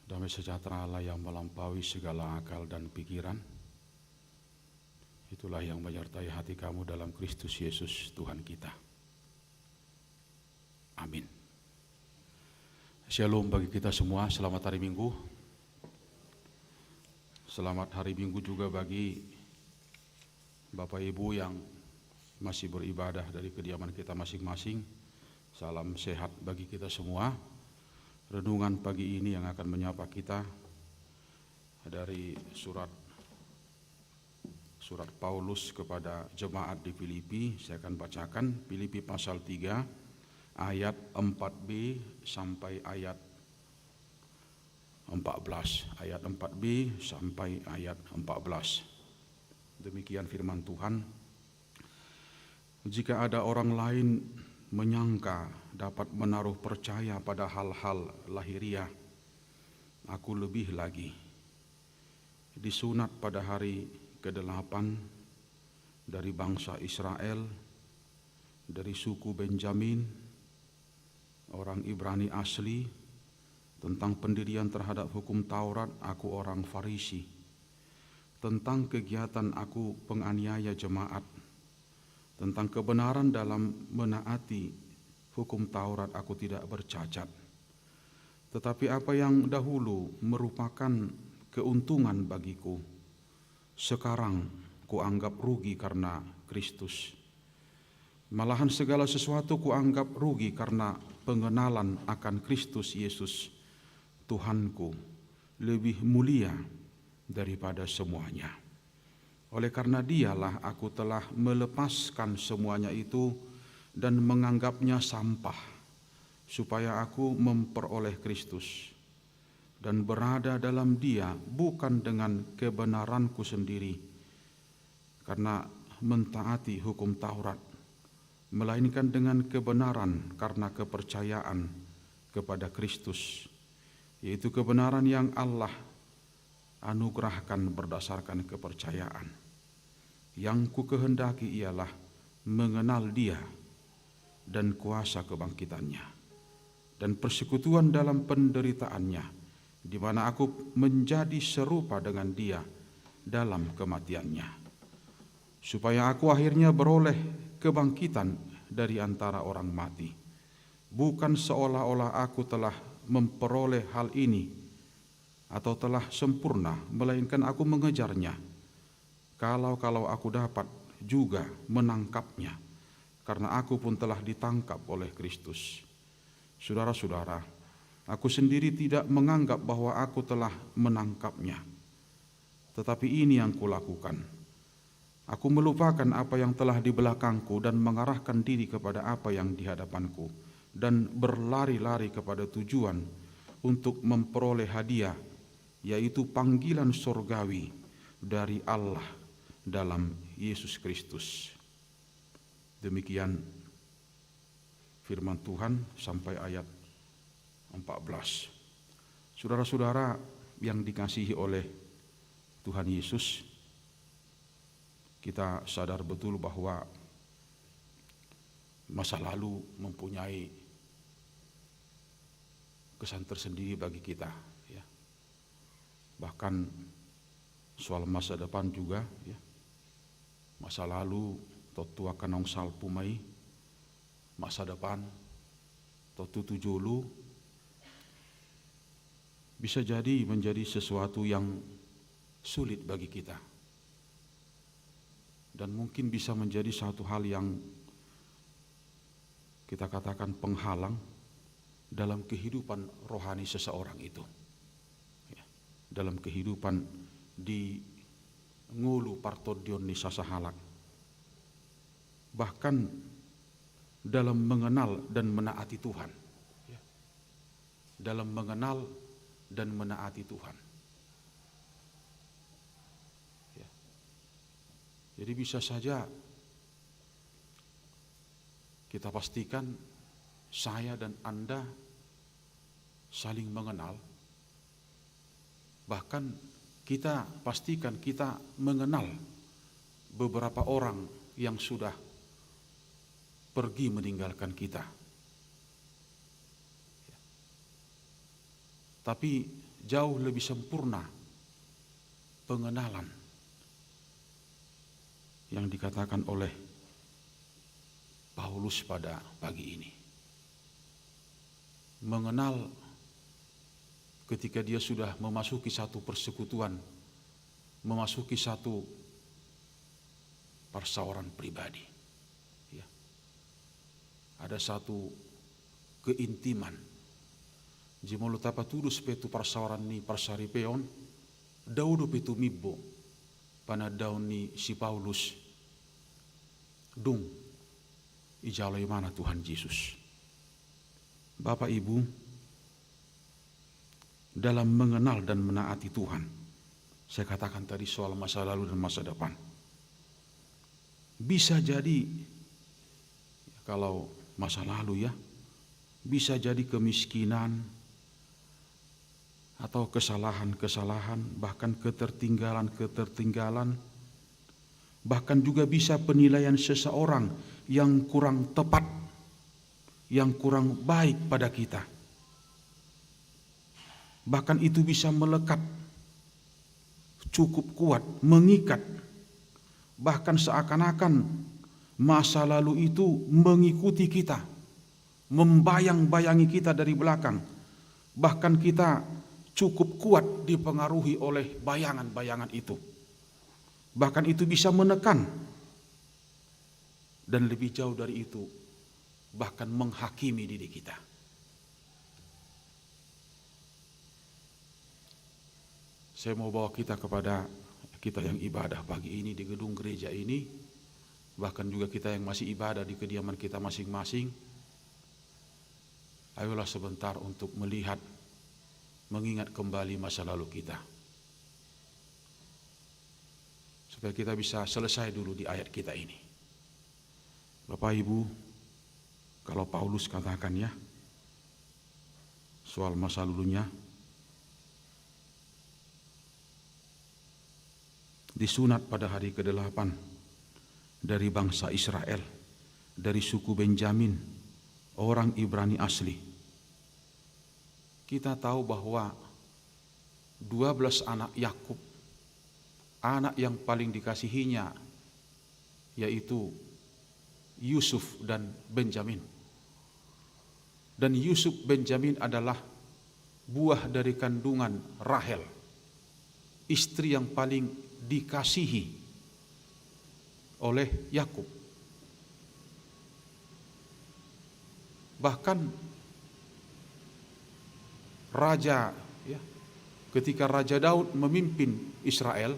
Damai sejahtera Allah yang melampaui segala akal dan pikiran, itulah yang menyertai hati kamu dalam Kristus Yesus Tuhan kita. Amin. Shalom bagi kita semua, selamat hari Minggu. Selamat hari Minggu juga bagi Bapak Ibu yang masih beribadah dari kediaman kita masing-masing. Salam sehat bagi kita semua. Renungan pagi ini yang akan menyapa kita dari surat Paulus kepada jemaat di Filipi. Saya akan bacakan Filipi pasal 3 ayat 4b sampai ayat 14. Ayat 4b sampai ayat 14. Demikian firman Tuhan. Jika ada orang lain menyangka dapat menaruh percaya pada hal-hal lahiriah, aku lebih lagi. Disunat pada hari ke-8 dari bangsa Israel, dari suku Benjamin, orang Ibrani asli. Tentang pendirian terhadap hukum Taurat, aku orang Farisi. Tentang kegiatan, aku penganiaya jemaat. Tentang kebenaran dalam menaati hukum Taurat, aku tidak bercacat. Tetapi apa yang dahulu merupakan keuntungan bagiku, sekarang kuanggap rugi karena Kristus. Malahan segala sesuatu kuanggap rugi karena pengenalan akan Kristus Yesus, Tuhanku, lebih mulia daripada semuanya. Oleh karena Dialah aku telah melepaskan semuanya itu dan menganggapnya sampah, supaya aku memperoleh Kristus dan berada dalam Dia, bukan dengan kebenaranku sendiri karena mentaati hukum Taurat, melainkan dengan kebenaran karena kepercayaan kepada Kristus, yaitu kebenaran yang Allah anugerahkan berdasarkan kepercayaan. Yang ku kehendaki ialah mengenal Dia dan kuasa kebangkitannya dan persekutuan dalam penderitaannya, di mana aku menjadi serupa dengan Dia dalam kematiannya, supaya aku akhirnya beroleh kebangkitan dari antara orang mati. Bukan seolah-olah aku telah memperoleh hal ini atau telah sempurna, melainkan aku mengejarnya, kalau aku dapat juga menangkapnya, karena aku pun telah ditangkap oleh Kristus. Saudara-saudara, aku sendiri tidak menganggap bahwa aku telah menangkapnya, tetapi ini yang kulakukan. Aku melupakan apa yang telah di belakangku dan mengarahkan diri kepada apa yang di hadapanku, dan berlari-lari kepada tujuan untuk memperoleh hadiah, yaitu panggilan surgawi dari Allah dalam Yesus Kristus. Demikian firman Tuhan sampai ayat 14. Saudara-saudara yang dikasihi oleh Tuhan Yesus, kita sadar betul bahwa masa lalu mempunyai kesan tersendiri bagi kita, ya. Bahkan soal masa depan juga, ya. Masa lalu totu akan ongsal pumai, masa depan totu tujulu bisa jadi menjadi sesuatu yang sulit bagi kita. Dan mungkin bisa menjadi satu hal yang kita katakan penghalang dalam kehidupan rohani seseorang itu, ya, dalam kehidupan di ngulu partodion ni sasahalak, bahkan dalam mengenal dan menaati Tuhan, ya, dalam mengenal dan menaati Tuhan. Jadi bisa saja kita pastikan saya dan Anda saling mengenal, bahkan kita pastikan kita mengenal beberapa orang yang sudah pergi meninggalkan kita. Tapi jauh lebih sempurna pengenalan yang dikatakan oleh Paulus pada pagi ini. Mengenal ketika dia sudah memasuki satu persekutuan, memasuki satu persauran pribadi, ya. Ada satu keintiman. Jimolo tapa tudus petu persauran ni persaripeon, daudo petu mibbo pada daun ni si Paulus dung ijalai mana Tuhan Yesus. Bapak Ibu, dalam mengenal dan menaati Tuhan, saya katakan tadi soal masa lalu dan masa depan, bisa jadi kalau masa lalu, ya, bisa jadi kemiskinan atau kesalahan-kesalahan, bahkan ketertinggalan-ketertinggalan, bahkan juga bisa penilaian seseorang yang kurang tepat, yang kurang baik pada kita. Bahkan itu bisa melekat, cukup kuat, mengikat, bahkan seakan-akan masa lalu itu mengikuti kita, membayang-bayangi kita dari belakang, bahkan kita cukup kuat dipengaruhi oleh bayangan-bayangan itu. Bahkan itu bisa menekan, dan lebih jauh dari itu, bahkan menghakimi diri kita. Saya mau bawa kita kepada kita yang ibadah pagi ini di gedung gereja ini, bahkan juga kita yang masih ibadah di kediaman kita masing-masing. Ayolah sebentar untuk melihat, mengingat kembali masa lalu kita, supaya kita bisa selesai dulu di ayat kita ini. Bapak Ibu, kalau Paulus katakan, ya, soal masa lalunya, disunat pada hari ke-8 dari bangsa Israel, dari suku Benjamin, orang Ibrani asli. Kita tahu bahwa 12 anak Yakub, anak yang paling dikasihinya, yaitu Yusuf dan Benjamin. Dan Yusuf Benjamin adalah buah dari kandungan Rahel, istri yang paling dikasihi oleh Yakub. Bahkan raja, ya, ketika Raja Daud memimpin Israel,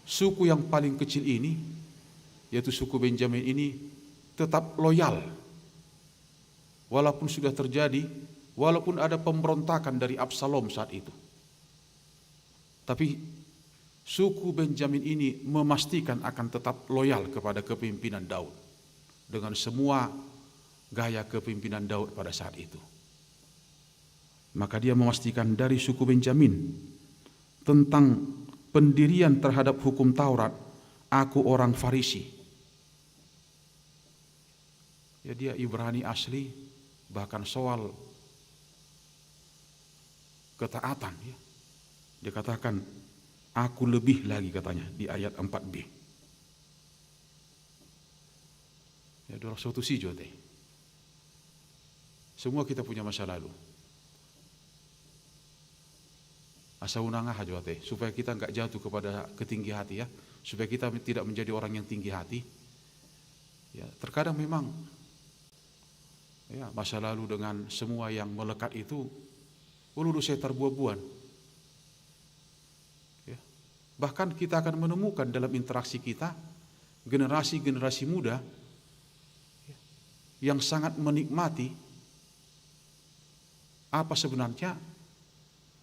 suku yang paling kecil ini, yaitu suku Benjamin ini, tetap loyal. Walaupun sudah terjadi, walaupun ada pemberontakan dari Absalom saat itu. Tapi suku Benjamin ini memastikan akan tetap loyal kepada kepemimpinan Daud dengan semua gaya kepemimpinan Daud pada saat itu. Maka dia memastikan dari suku Benjamin tentang pendirian terhadap hukum Taurat, aku orang Farisi. Ya, dia Ibrani asli, bahkan soal ketaatan ya. Dia katakan, aku lebih lagi katanya di ayat 4b. Ya, adalah suatu sijote. Semua kita punya masa lalu. Asa unangah jote, supaya kita enggak jatuh kepada ketinggi hati ya, supaya kita tidak menjadi orang yang tinggi hati. Ya, terkadang memang ya, masa lalu dengan semua yang melekat itu ululu saya terbuat-buat. Ya. Bahkan kita akan menemukan dalam interaksi kita generasi-generasi muda ya, yang sangat menikmati apa sebenarnya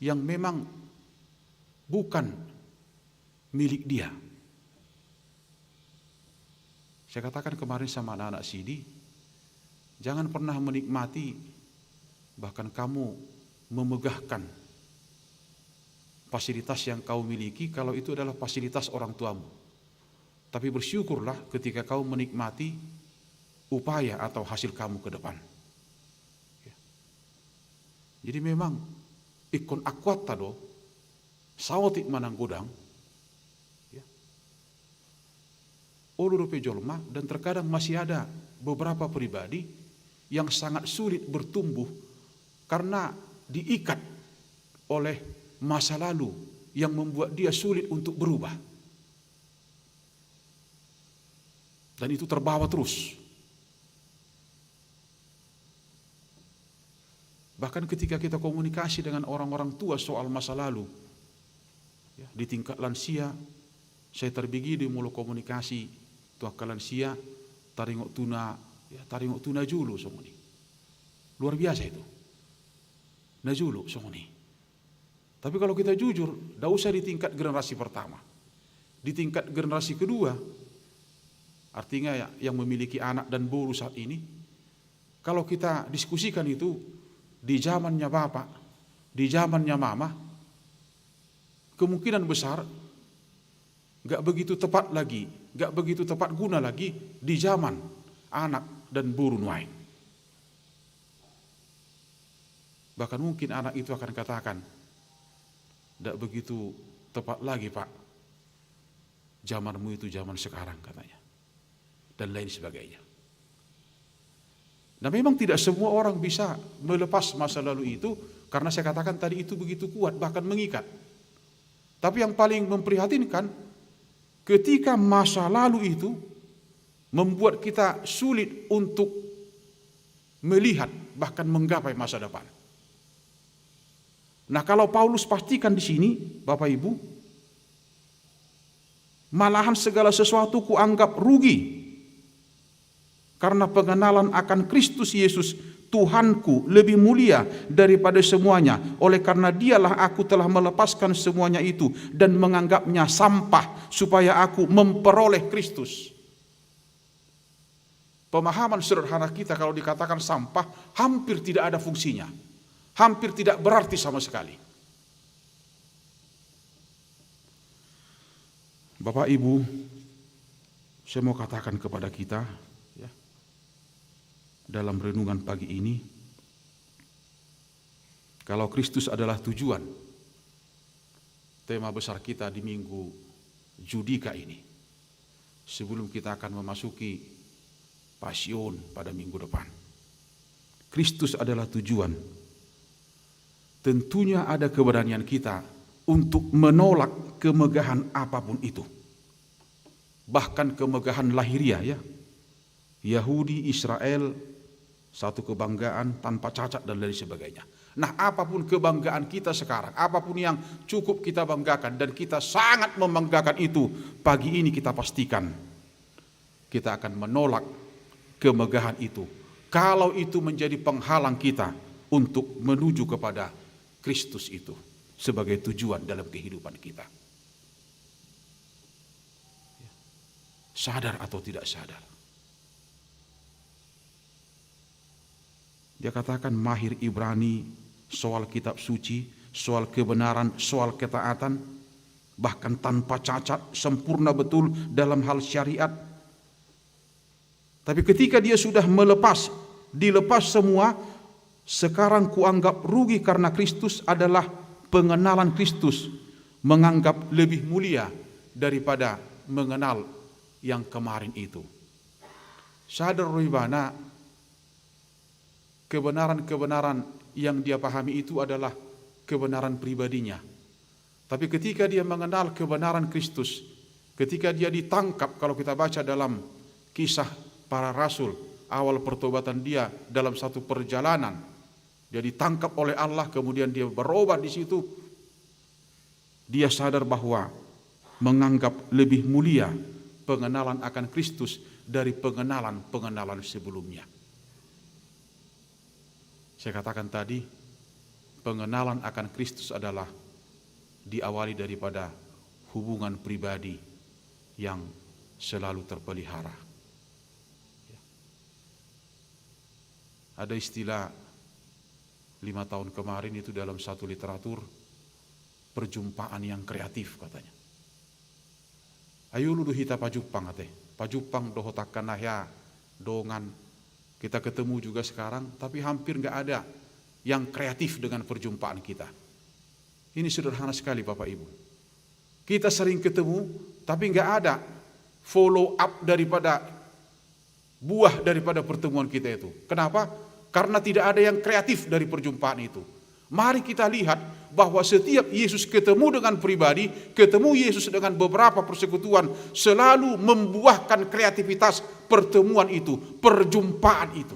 yang memang bukan milik dia. Saya katakan kemarin sama anak-anak Sidi, jangan pernah menikmati bahkan kamu memegahkan fasilitas yang kau miliki kalau itu adalah fasilitas orang tuamu. Tapi bersyukurlah ketika kau menikmati upaya atau hasil kamu ke depan. Jadi memang ikon akwat tado sawotik manang godang ya. Ulurupe jolma, dan terkadang masih ada beberapa pribadi yang sangat sulit bertumbuh karena diikat oleh masa lalu yang membuat dia sulit untuk berubah. Dan itu terbawa terus. Bahkan ketika kita komunikasi dengan orang-orang tua soal masa lalu, ya, di tingkat lansia, saya terbigi di mulu komunikasi tua ke lansia, taringok tuna julu songoni. Luar biasa itu. Najulu songoni. Tapi kalau kita jujur, tidak usah di tingkat generasi pertama. Di tingkat generasi kedua, artinya ya, yang memiliki anak dan buru saat ini, kalau kita diskusikan itu, di zamannya bapak, di zamannya mama, kemungkinan besar gak begitu tepat lagi, gak begitu tepat guna lagi di zaman anak dan buru nuai. Bahkan mungkin anak itu akan katakan, gak begitu tepat lagi pak, zamanmu itu zaman sekarang katanya, dan lain sebagainya. Nah memang tidak semua orang bisa melepas masa lalu itu, karena saya katakan tadi itu begitu kuat, bahkan mengikat. Tapi yang paling memprihatinkan, ketika masa lalu itu membuat kita sulit untuk melihat, bahkan menggapai masa depan. Nah kalau Paulus pastikan di sini, Bapak Ibu, malahan segala sesuatu kuanggap rugi, karena pengenalan akan Kristus Yesus Tuhanku lebih mulia daripada semuanya. Oleh karena dialah aku telah melepaskan semuanya itu dan menganggapnya sampah supaya aku memperoleh Kristus. Pemahaman sederhana kita kalau dikatakan sampah hampir tidak ada fungsinya, hampir tidak berarti sama sekali. Bapak Ibu, saya mau katakan kepada kita ya, dalam renungan pagi ini, kalau Kristus adalah tujuan, tema besar kita di minggu Judika ini, sebelum kita akan memasuki Pasion pada minggu depan, Kristus adalah tujuan. Tentunya ada keberanian kita untuk menolak kemegahan apapun itu, bahkan kemegahan lahiriah ya, Yahudi, Israel, satu kebanggaan tanpa cacat dan lain sebagainya. Nah, apapun kebanggaan kita sekarang, apapun yang cukup kita banggakan, dan kita sangat membanggakan itu, pagi ini kita pastikan kita akan menolak kemegahan itu. Kalau itu menjadi penghalang kita untuk menuju kepada Kristus itu sebagai tujuan dalam kehidupan kita. Sadar atau tidak sadar. Dia katakan mahir Ibrani soal kitab suci, soal kebenaran, soal ketaatan, bahkan tanpa cacat, sempurna betul dalam hal syariat. Tapi ketika dia sudah dilepas semua, sekarang kuanggap rugi karena Kristus adalah pengenalan Kristus, menganggap lebih mulia daripada mengenal yang kemarin itu. Sadar ribana, kebenaran-kebenaran yang dia pahami itu adalah kebenaran pribadinya. Tapi ketika dia mengenal kebenaran Kristus, ketika dia ditangkap, kalau kita baca dalam kisah para rasul, awal pertobatan dia dalam satu perjalanan, dia ditangkap oleh Allah, kemudian dia berubah di situ. Dia sadar bahwa menganggap lebih mulia pengenalan akan Kristus dari pengenalan sebelumnya. Saya katakan tadi, pengenalan akan Kristus adalah diawali daripada hubungan pribadi yang selalu terpelihara. Ada istilah 5 tahun kemarin itu dalam satu literatur, perjumpaan yang kreatif katanya. Ayo lu hita pajupang ate, pajupang dohotakan nahya dongan. Kita ketemu juga sekarang, tapi hampir nggak ada yang kreatif dengan perjumpaan kita. Ini sederhana sekali Bapak Ibu. Kita sering ketemu, tapi nggak ada follow up daripada buah daripada pertemuan kita itu. Kenapa? Karena tidak ada yang kreatif dari perjumpaan itu. Mari kita lihat bahwa setiap Yesus ketemu dengan pribadi, ketemu Yesus dengan beberapa persekutuan, selalu membuahkan kreativitas pertemuan itu, perjumpaan itu.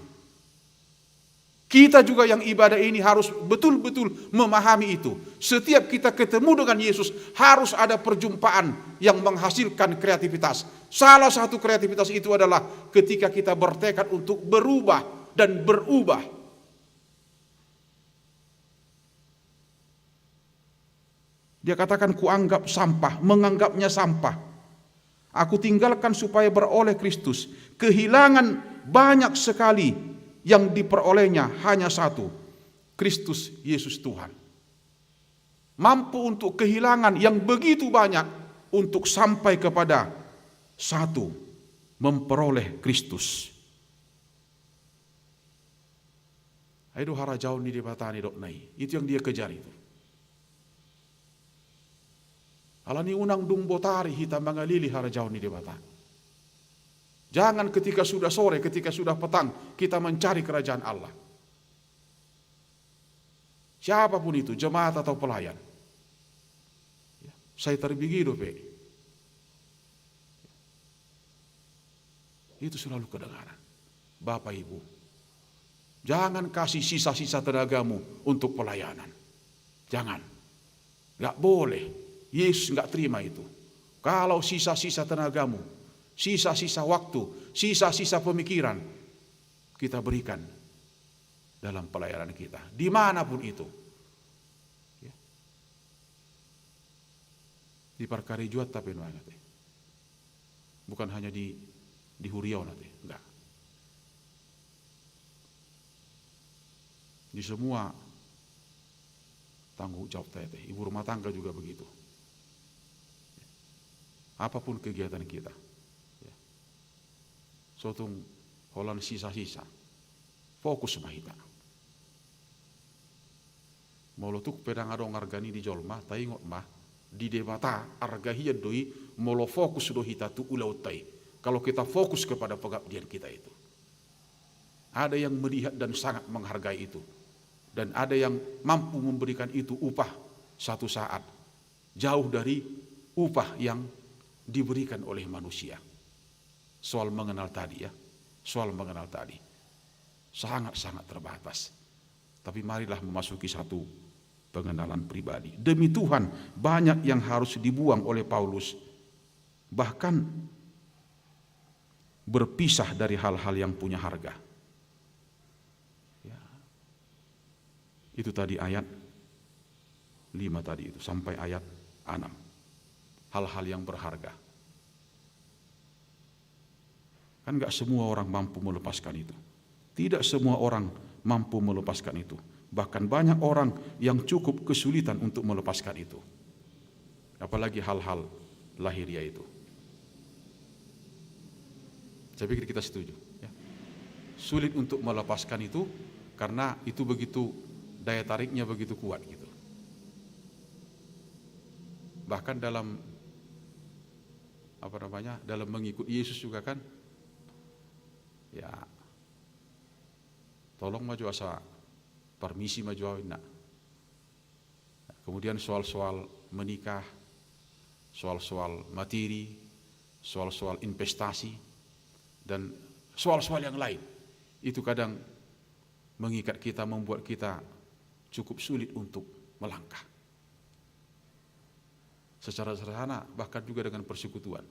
Kita juga yang ibadah ini harus betul-betul memahami itu. Setiap kita ketemu dengan Yesus harus ada perjumpaan yang menghasilkan kreativitas. Salah satu kreativitas itu adalah ketika kita bertekad untuk berubah dan berubah. Dia katakan kuanggap sampah, menganggapnya sampah. Aku tinggalkan supaya beroleh Kristus. Kehilangan banyak sekali, yang diperolehnya hanya satu, Kristus Yesus Tuhan. Mampu untuk kehilangan yang begitu banyak untuk sampai kepada satu, memperoleh Kristus. Ayo harajau ni debatani dok nai. Itu yang dia kejar itu. Alani unang dung botari hita mangalili harajau ni debata. Jangan ketika sudah sore, ketika sudah petang, kita mencari kerajaan Allah. Siapapun itu, jemaat atau pelayan. Saya terbigido pe. Itu selalu kedengaran. Bapak Ibu, jangan kasih sisa-sisa tenagamu untuk pelayanan. Jangan. Gak boleh. Yesus gak terima itu. Kalau sisa-sisa tenagamu, sisa-sisa waktu, sisa-sisa pemikiran, kita berikan dalam pelayanan kita. Dimanapun itu. Di Parkari Juat tapi nanti. Bukan hanya di Huriau nanti. Enggak. Di semua tanggung jawab tete. Ibu rumah tangga juga begitu. Apapun kegiatan kita. Sotung holan sisa-sisa. Fokus mahita. Molotuk pedang adong argani di jolma, taingot mah, di debata argahian doi, molo fokus do hita tu ulautai. Kalau kita fokus kepada pengabdian kita itu. Ada yang melihat dan sangat menghargai itu. Dan ada yang mampu memberikan itu upah satu saat. Jauh dari upah yang diberikan oleh manusia. Soal mengenal tadi ya. Soal mengenal tadi. Sangat-sangat terbatas. Tapi marilah memasuki satu pengenalan pribadi. Demi Tuhan, banyak yang harus dibuang oleh Paulus. Bahkan berpisah dari hal-hal yang punya harga. Ya. Itu tadi ayat 5 tadi itu sampai ayat 6. Hal-hal yang berharga. Kan gak semua orang mampu melepaskan itu. Tidak semua orang mampu melepaskan itu. Bahkan banyak orang yang cukup kesulitan untuk melepaskan itu. Apalagi hal-hal lahiriah itu. Saya pikir kita setuju. Ya. Sulit untuk melepaskan itu karena itu begitu, daya tariknya begitu kuat gitu. Bahkan dalam dalam mengikut Yesus juga kan, ya tolong maju asa permisi maju nak. Kemudian soal-soal menikah, soal-soal materi, soal-soal investasi, dan soal-soal yang lain. Itu kadang mengikat kita, membuat kita cukup sulit untuk melangkah. Secara sederhana, bahkan juga dengan persekutuan.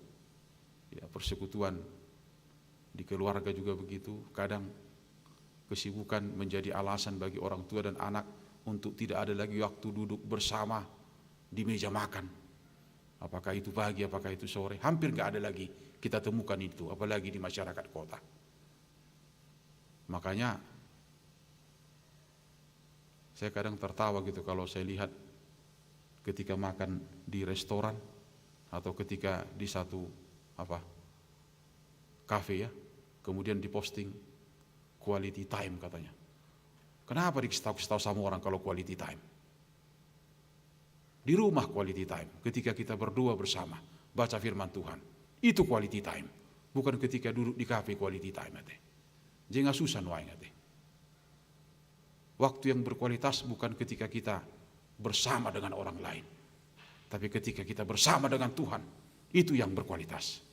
Ya, persekutuan di keluarga juga begitu. Kadang kesibukan menjadi alasan bagi orang tua dan anak untuk tidak ada lagi waktu duduk bersama di meja makan. Apakah itu pagi, apakah itu sore, hampir gak ada lagi kita temukan itu, apalagi di masyarakat kota. Makanya saya kadang tertawa gitu kalau saya lihat ketika makan di restoran atau ketika di satu kafe ya, kemudian diposting quality time katanya. Kenapa dikasih tahu sama orang kalau quality time? Di rumah quality time, ketika kita berdua bersama baca firman Tuhan, itu quality time. Bukan ketika duduk di kafe quality time ate. Jangan susah nuai ate. Waktu yang berkualitas bukan ketika kita bersama dengan orang lain, tapi ketika kita bersama dengan Tuhan, itu yang berkualitas.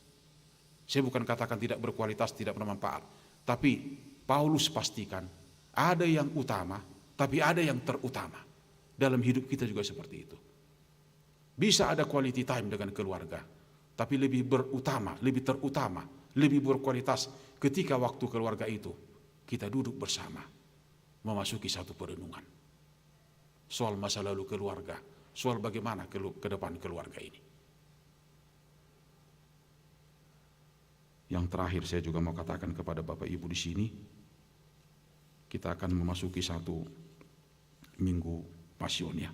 Saya bukan katakan tidak berkualitas, tidak bermanfaat, tapi Paulus pastikan ada yang utama, tapi ada yang terutama. Dalam hidup kita juga seperti itu. Bisa ada quality time dengan keluarga, tapi lebih berutama, lebih terutama, lebih berkualitas ketika waktu keluarga itu kita duduk bersama, memasuki satu perenungan. Soal masa lalu keluarga, soal bagaimana ke depan keluarga ini. Yang terakhir saya juga mau katakan kepada Bapak Ibu di sini, kita akan memasuki satu minggu pasion ya.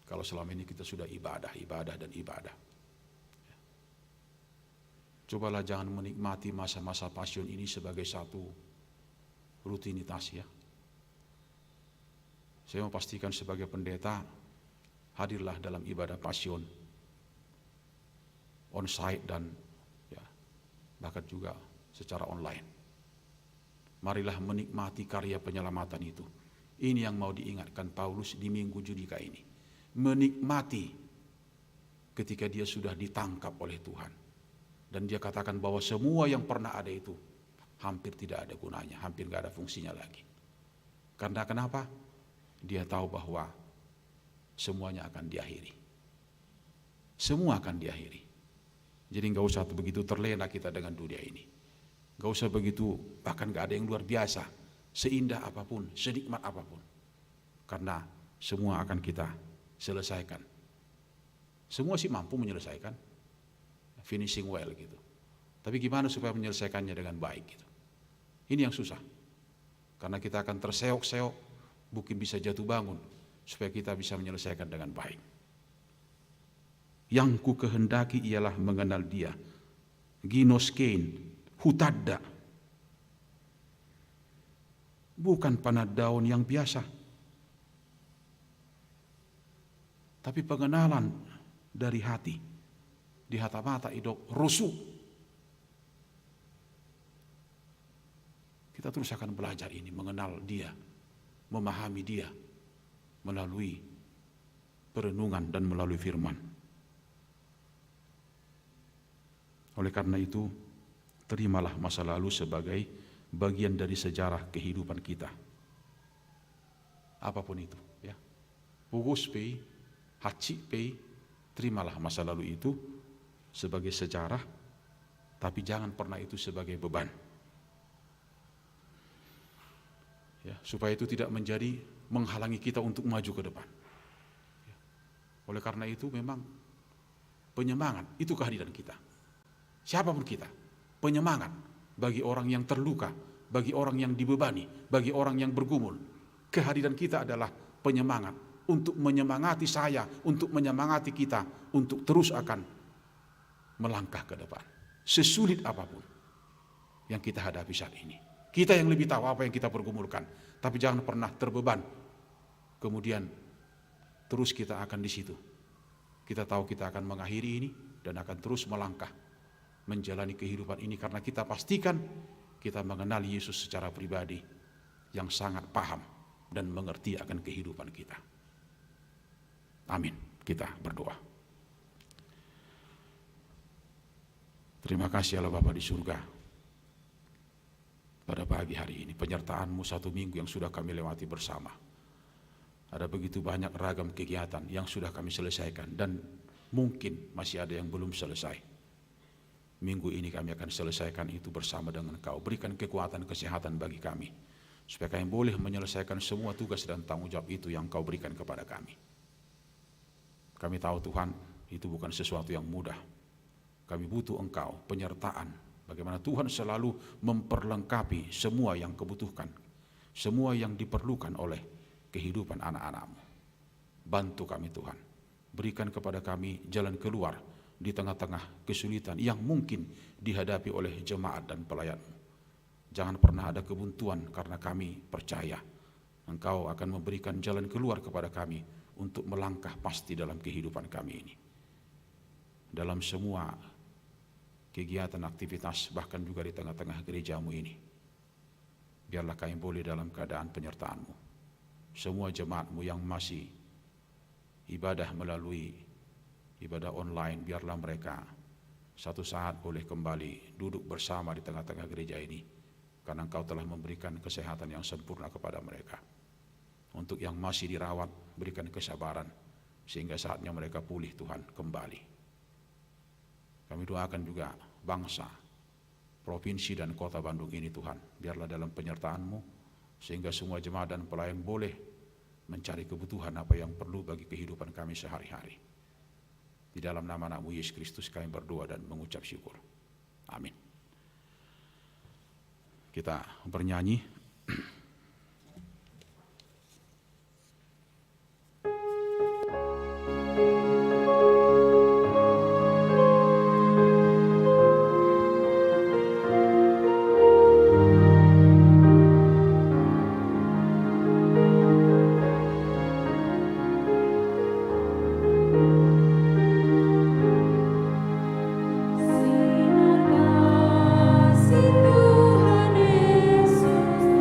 Kalau selama ini kita sudah ibadah dan ibadah. Cobalah jangan menikmati masa-masa pasion ini sebagai satu rutinitas ya. Saya mau pastikan sebagai pendeta, hadirlah dalam ibadah pasion, on-site dan ya, bahkan juga secara online. Marilah menikmati karya penyelamatan itu. Ini yang mau diingatkan Paulus di minggu Judika ini. Menikmati ketika dia sudah ditangkap oleh Tuhan. Dan dia katakan bahwa semua yang pernah ada itu hampir tidak ada gunanya, hampir tidak ada fungsinya lagi. Karena kenapa? Dia tahu bahwa semuanya akan diakhiri. Semua akan diakhiri. Jadi gak usah begitu terlena kita dengan dunia ini. Gak usah begitu, bahkan gak ada yang luar biasa, seindah apapun, senikmat apapun. Karena semua akan kita selesaikan. Semua sih mampu menyelesaikan, finishing well gitu. Tapi gimana supaya menyelesaikannya dengan baik gitu. Ini yang susah. Karena kita akan terseok-seok, mungkin bisa jatuh bangun, supaya kita bisa menyelesaikan dengan baik. Yang ku kehendaki ialah mengenal dia. Ginoskein, hutadda. Bukan panah daun yang biasa. Tapi pengenalan dari hati. Di hata-mata idok rusuk. Kita terus akan belajar ini, mengenal dia, memahami dia melalui perenungan dan melalui firman. Oleh karena itu, terimalah masa lalu sebagai bagian dari sejarah kehidupan kita. apapun itu. Ya. Pugus pei, haci pei, terimalah masa lalu itu sebagai sejarah, tapi jangan pernah itu sebagai beban. Ya, supaya itu tidak menjadi menghalangi kita untuk maju ke depan. Ya. Oleh karena itu memang penyemangat itu kehadiran kita. Siapapun kita, penyemangat bagi orang yang terluka, bagi orang yang dibebani, bagi orang yang bergumul. Kehadiran kita adalah penyemangat untuk menyemangati saya, untuk menyemangati kita, untuk terus akan melangkah ke depan. Sesulit apapun yang kita hadapi saat ini. Kita yang lebih tahu apa yang kita pergumulkan, tapi jangan pernah terbeban. Kemudian terus kita akan di situ. Kita tahu kita akan mengakhiri ini dan akan terus melangkah menjalani kehidupan ini karena kita pastikan kita mengenal Yesus secara pribadi yang sangat paham dan mengerti akan kehidupan kita. Amin. Kita berdoa. Terima kasih Allah Bapa di surga. Pada pagi hari ini penyertaan-Mu 1 minggu yang sudah kami lewati bersama. Ada begitu banyak ragam kegiatan yang sudah kami selesaikan dan mungkin masih ada yang belum selesai. Minggu ini kami akan selesaikan itu bersama dengan Kau. Berikan kekuatan kesehatan bagi kami, supaya kami boleh menyelesaikan semua tugas dan tanggung jawab itu yang Kau berikan kepada kami. Kami tahu Tuhan, itu bukan sesuatu yang mudah. Kami butuh Engkau, penyertaan. Bagaimana Tuhan selalu memperlengkapi semua yang kebutuhkan, semua yang diperlukan oleh kehidupan anak-anak-Mu. Bantu kami Tuhan, berikan kepada kami jalan keluar di tengah-tengah kesulitan yang mungkin dihadapi oleh jemaat dan pelayan-Mu. Jangan pernah ada kebuntuan karena kami percaya Engkau akan memberikan jalan keluar kepada kami untuk melangkah pasti dalam kehidupan kami ini. Dalam semua kegiatan, aktivitas, bahkan juga di tengah-tengah gereja-Mu ini. Biarlah kami boleh dalam keadaan penyertaan-Mu. Semua jemaat-Mu yang masih ibadah melalui ibadah online, biarlah mereka satu saat boleh kembali duduk bersama di tengah-tengah gereja ini, karena Engkau telah memberikan kesehatan yang sempurna kepada mereka. Untuk yang masih dirawat, berikan kesabaran sehingga saatnya mereka pulih Tuhan kembali. Kami doakan juga bangsa, provinsi dan kota Bandung ini Tuhan, biarlah dalam penyertaan-Mu sehingga semua jemaat dan pelayan boleh mencari kebutuhan apa yang perlu bagi kehidupan kami sehari-hari. Di dalam nama Anak-Mu Yesus Kristus kami berdoa dan mengucap syukur. Amin. Kita bernyanyi. Sinar kasih Tuhan Yesus.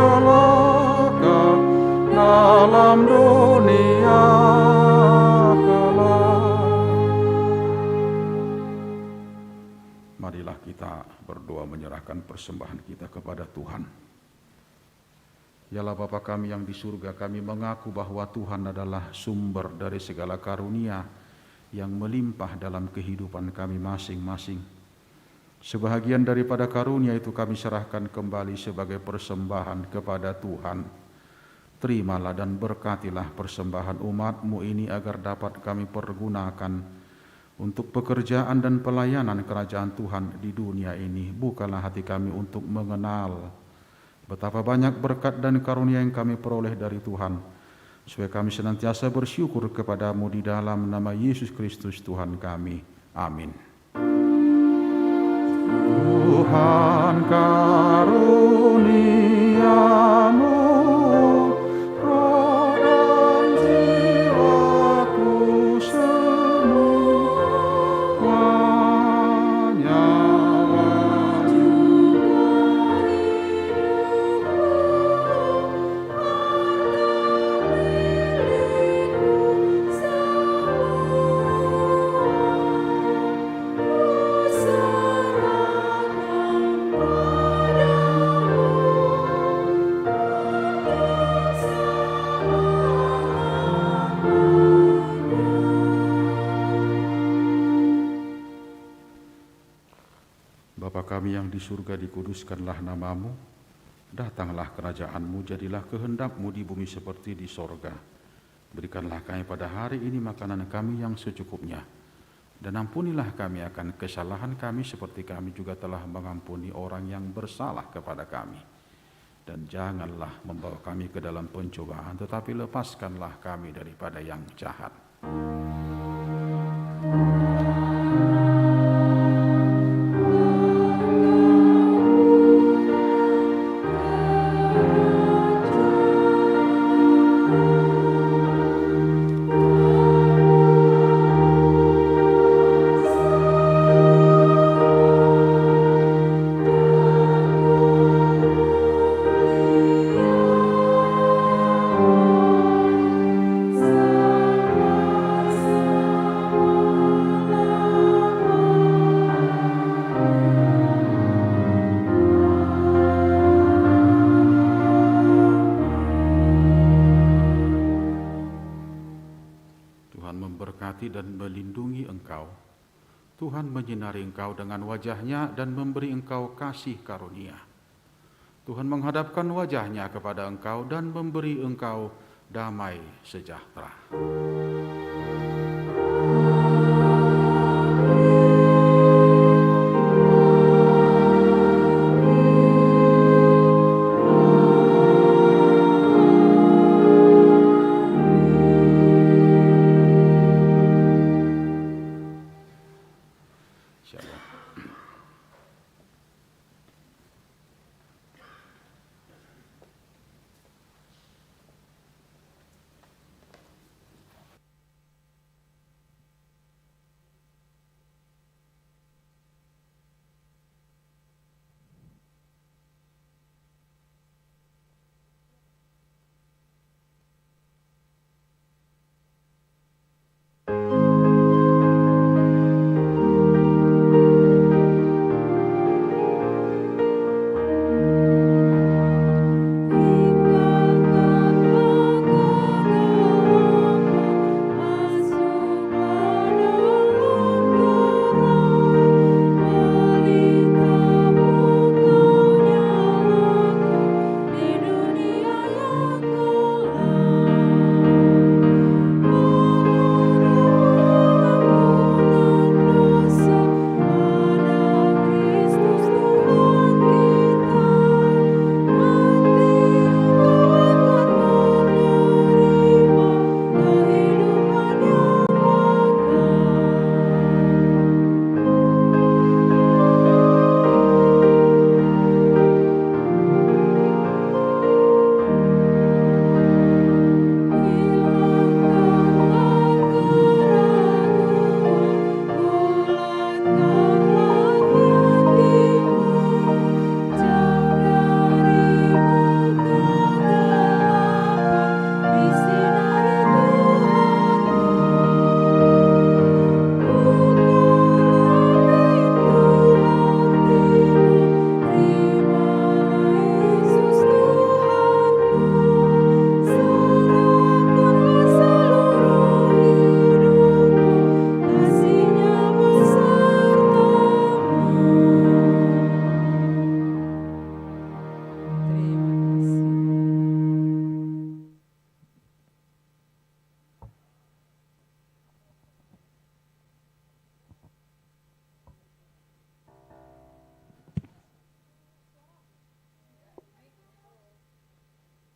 celaka dalam dunia kelak. Marilah kita berdoa menyerahkan persembahan kita kepada Tuhan. Yalah Bapa kami yang di surga, kami mengaku bahwa Tuhan adalah sumber dari segala karunia yang melimpah dalam kehidupan kami masing-masing. Sebahagian daripada karunia itu kami serahkan kembali sebagai persembahan kepada Tuhan. Terimalah dan berkatilah persembahan umat-Mu ini agar dapat kami pergunakan untuk pekerjaan dan pelayanan kerajaan Tuhan di dunia ini. Bukalah hati kami untuk mengenal betapa banyak berkat dan karunia yang kami peroleh dari Tuhan, supaya kami senantiasa bersyukur kepada-Mu di dalam nama Yesus Kristus Tuhan kami. Amin. Tuhan karuniamu, roh dan jiwaku semuanya Bapa kami yang di surga, dikuduskanlah nama-Mu, datanglah kerajaan-Mu, jadilah kehendak-Mu di bumi seperti di sorga. Berikanlah kami pada hari ini makanan kami yang secukupnya, dan ampunilah kami akan kesalahan kami seperti kami juga telah mengampuni orang yang bersalah kepada kami. Dan janganlah membawa kami ke dalam pencobaan, tetapi lepaskanlah kami daripada yang jahat. Dan melindungi engkau. Tuhan menyinari engkau dengan wajah-Nya dan memberi engkau kasih karunia. Tuhan menghadapkan wajah-Nya kepada engkau dan memberi engkau damai sejahtera.